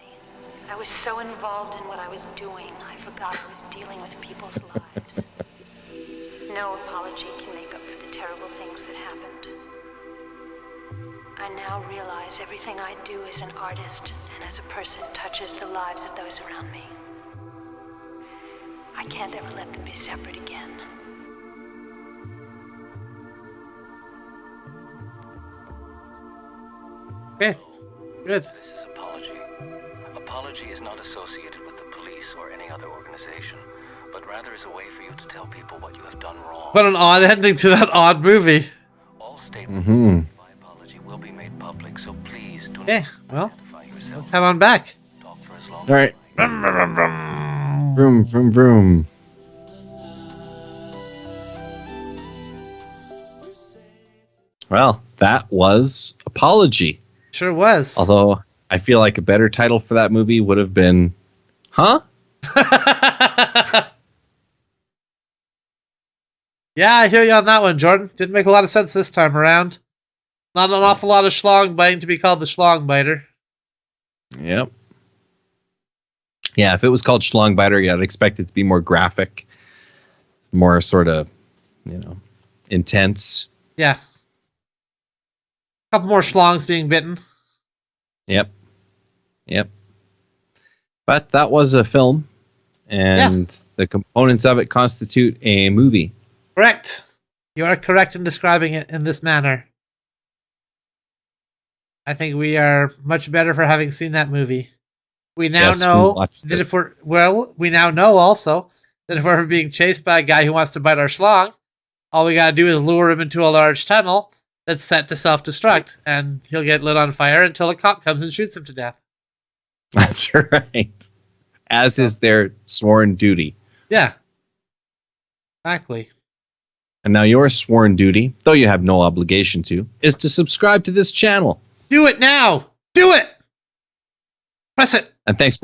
I was so involved in what I was doing, I forgot I was dealing with people's lives. No apology can make up for the terrible things that happened. I now realize everything I do as an artist and as a person touches the lives of those around me. I can't ever let them be separate again. Okay, good. This is Apology. Apology is not associated with the police or any other organization, but rather is a way for you to tell people what you have done wrong. What an odd ending to that odd movie. All statements made by Apology will be made public, so please do not well, let's head on back. All right. Vroom, vroom, vroom. Vroom, vroom, vroom. Well, that was Apology. Sure was. Although I feel like a better title for that movie would have been, Huh? Yeah, I hear you on that one, Jordan. Didn't make a lot of sense this time around. Not an awful lot of schlong biting to be called the schlong biter. Yep. Yeah, if it was called Schlongbiter, yeah, I'd expect it to be more graphic, more sort of, intense. Yeah. A couple more schlongs being bitten. Yep. But that was a film, and the components of it constitute a movie. Correct. You are correct in describing it in this manner. I think we are much better for having seen that movie. We now Yes, know lots that of- we now know also that if we're ever being chased by a guy who wants to bite our schlong, all we gotta do is lure him into a large tunnel that's set to self-destruct, and he'll get lit on fire until a cop comes and shoots him to death. That's right. As is their sworn duty. Yeah. Exactly. And now your sworn duty, though you have no obligation to, is to subscribe to this channel. Do it now! Do it! Press it! And thanks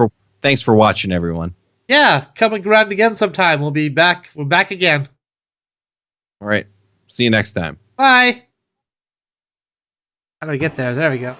for watching, everyone. Yeah, come around again sometime. We'll be back. We're back again. All right. See you next time. Bye! How do I get there? There we go.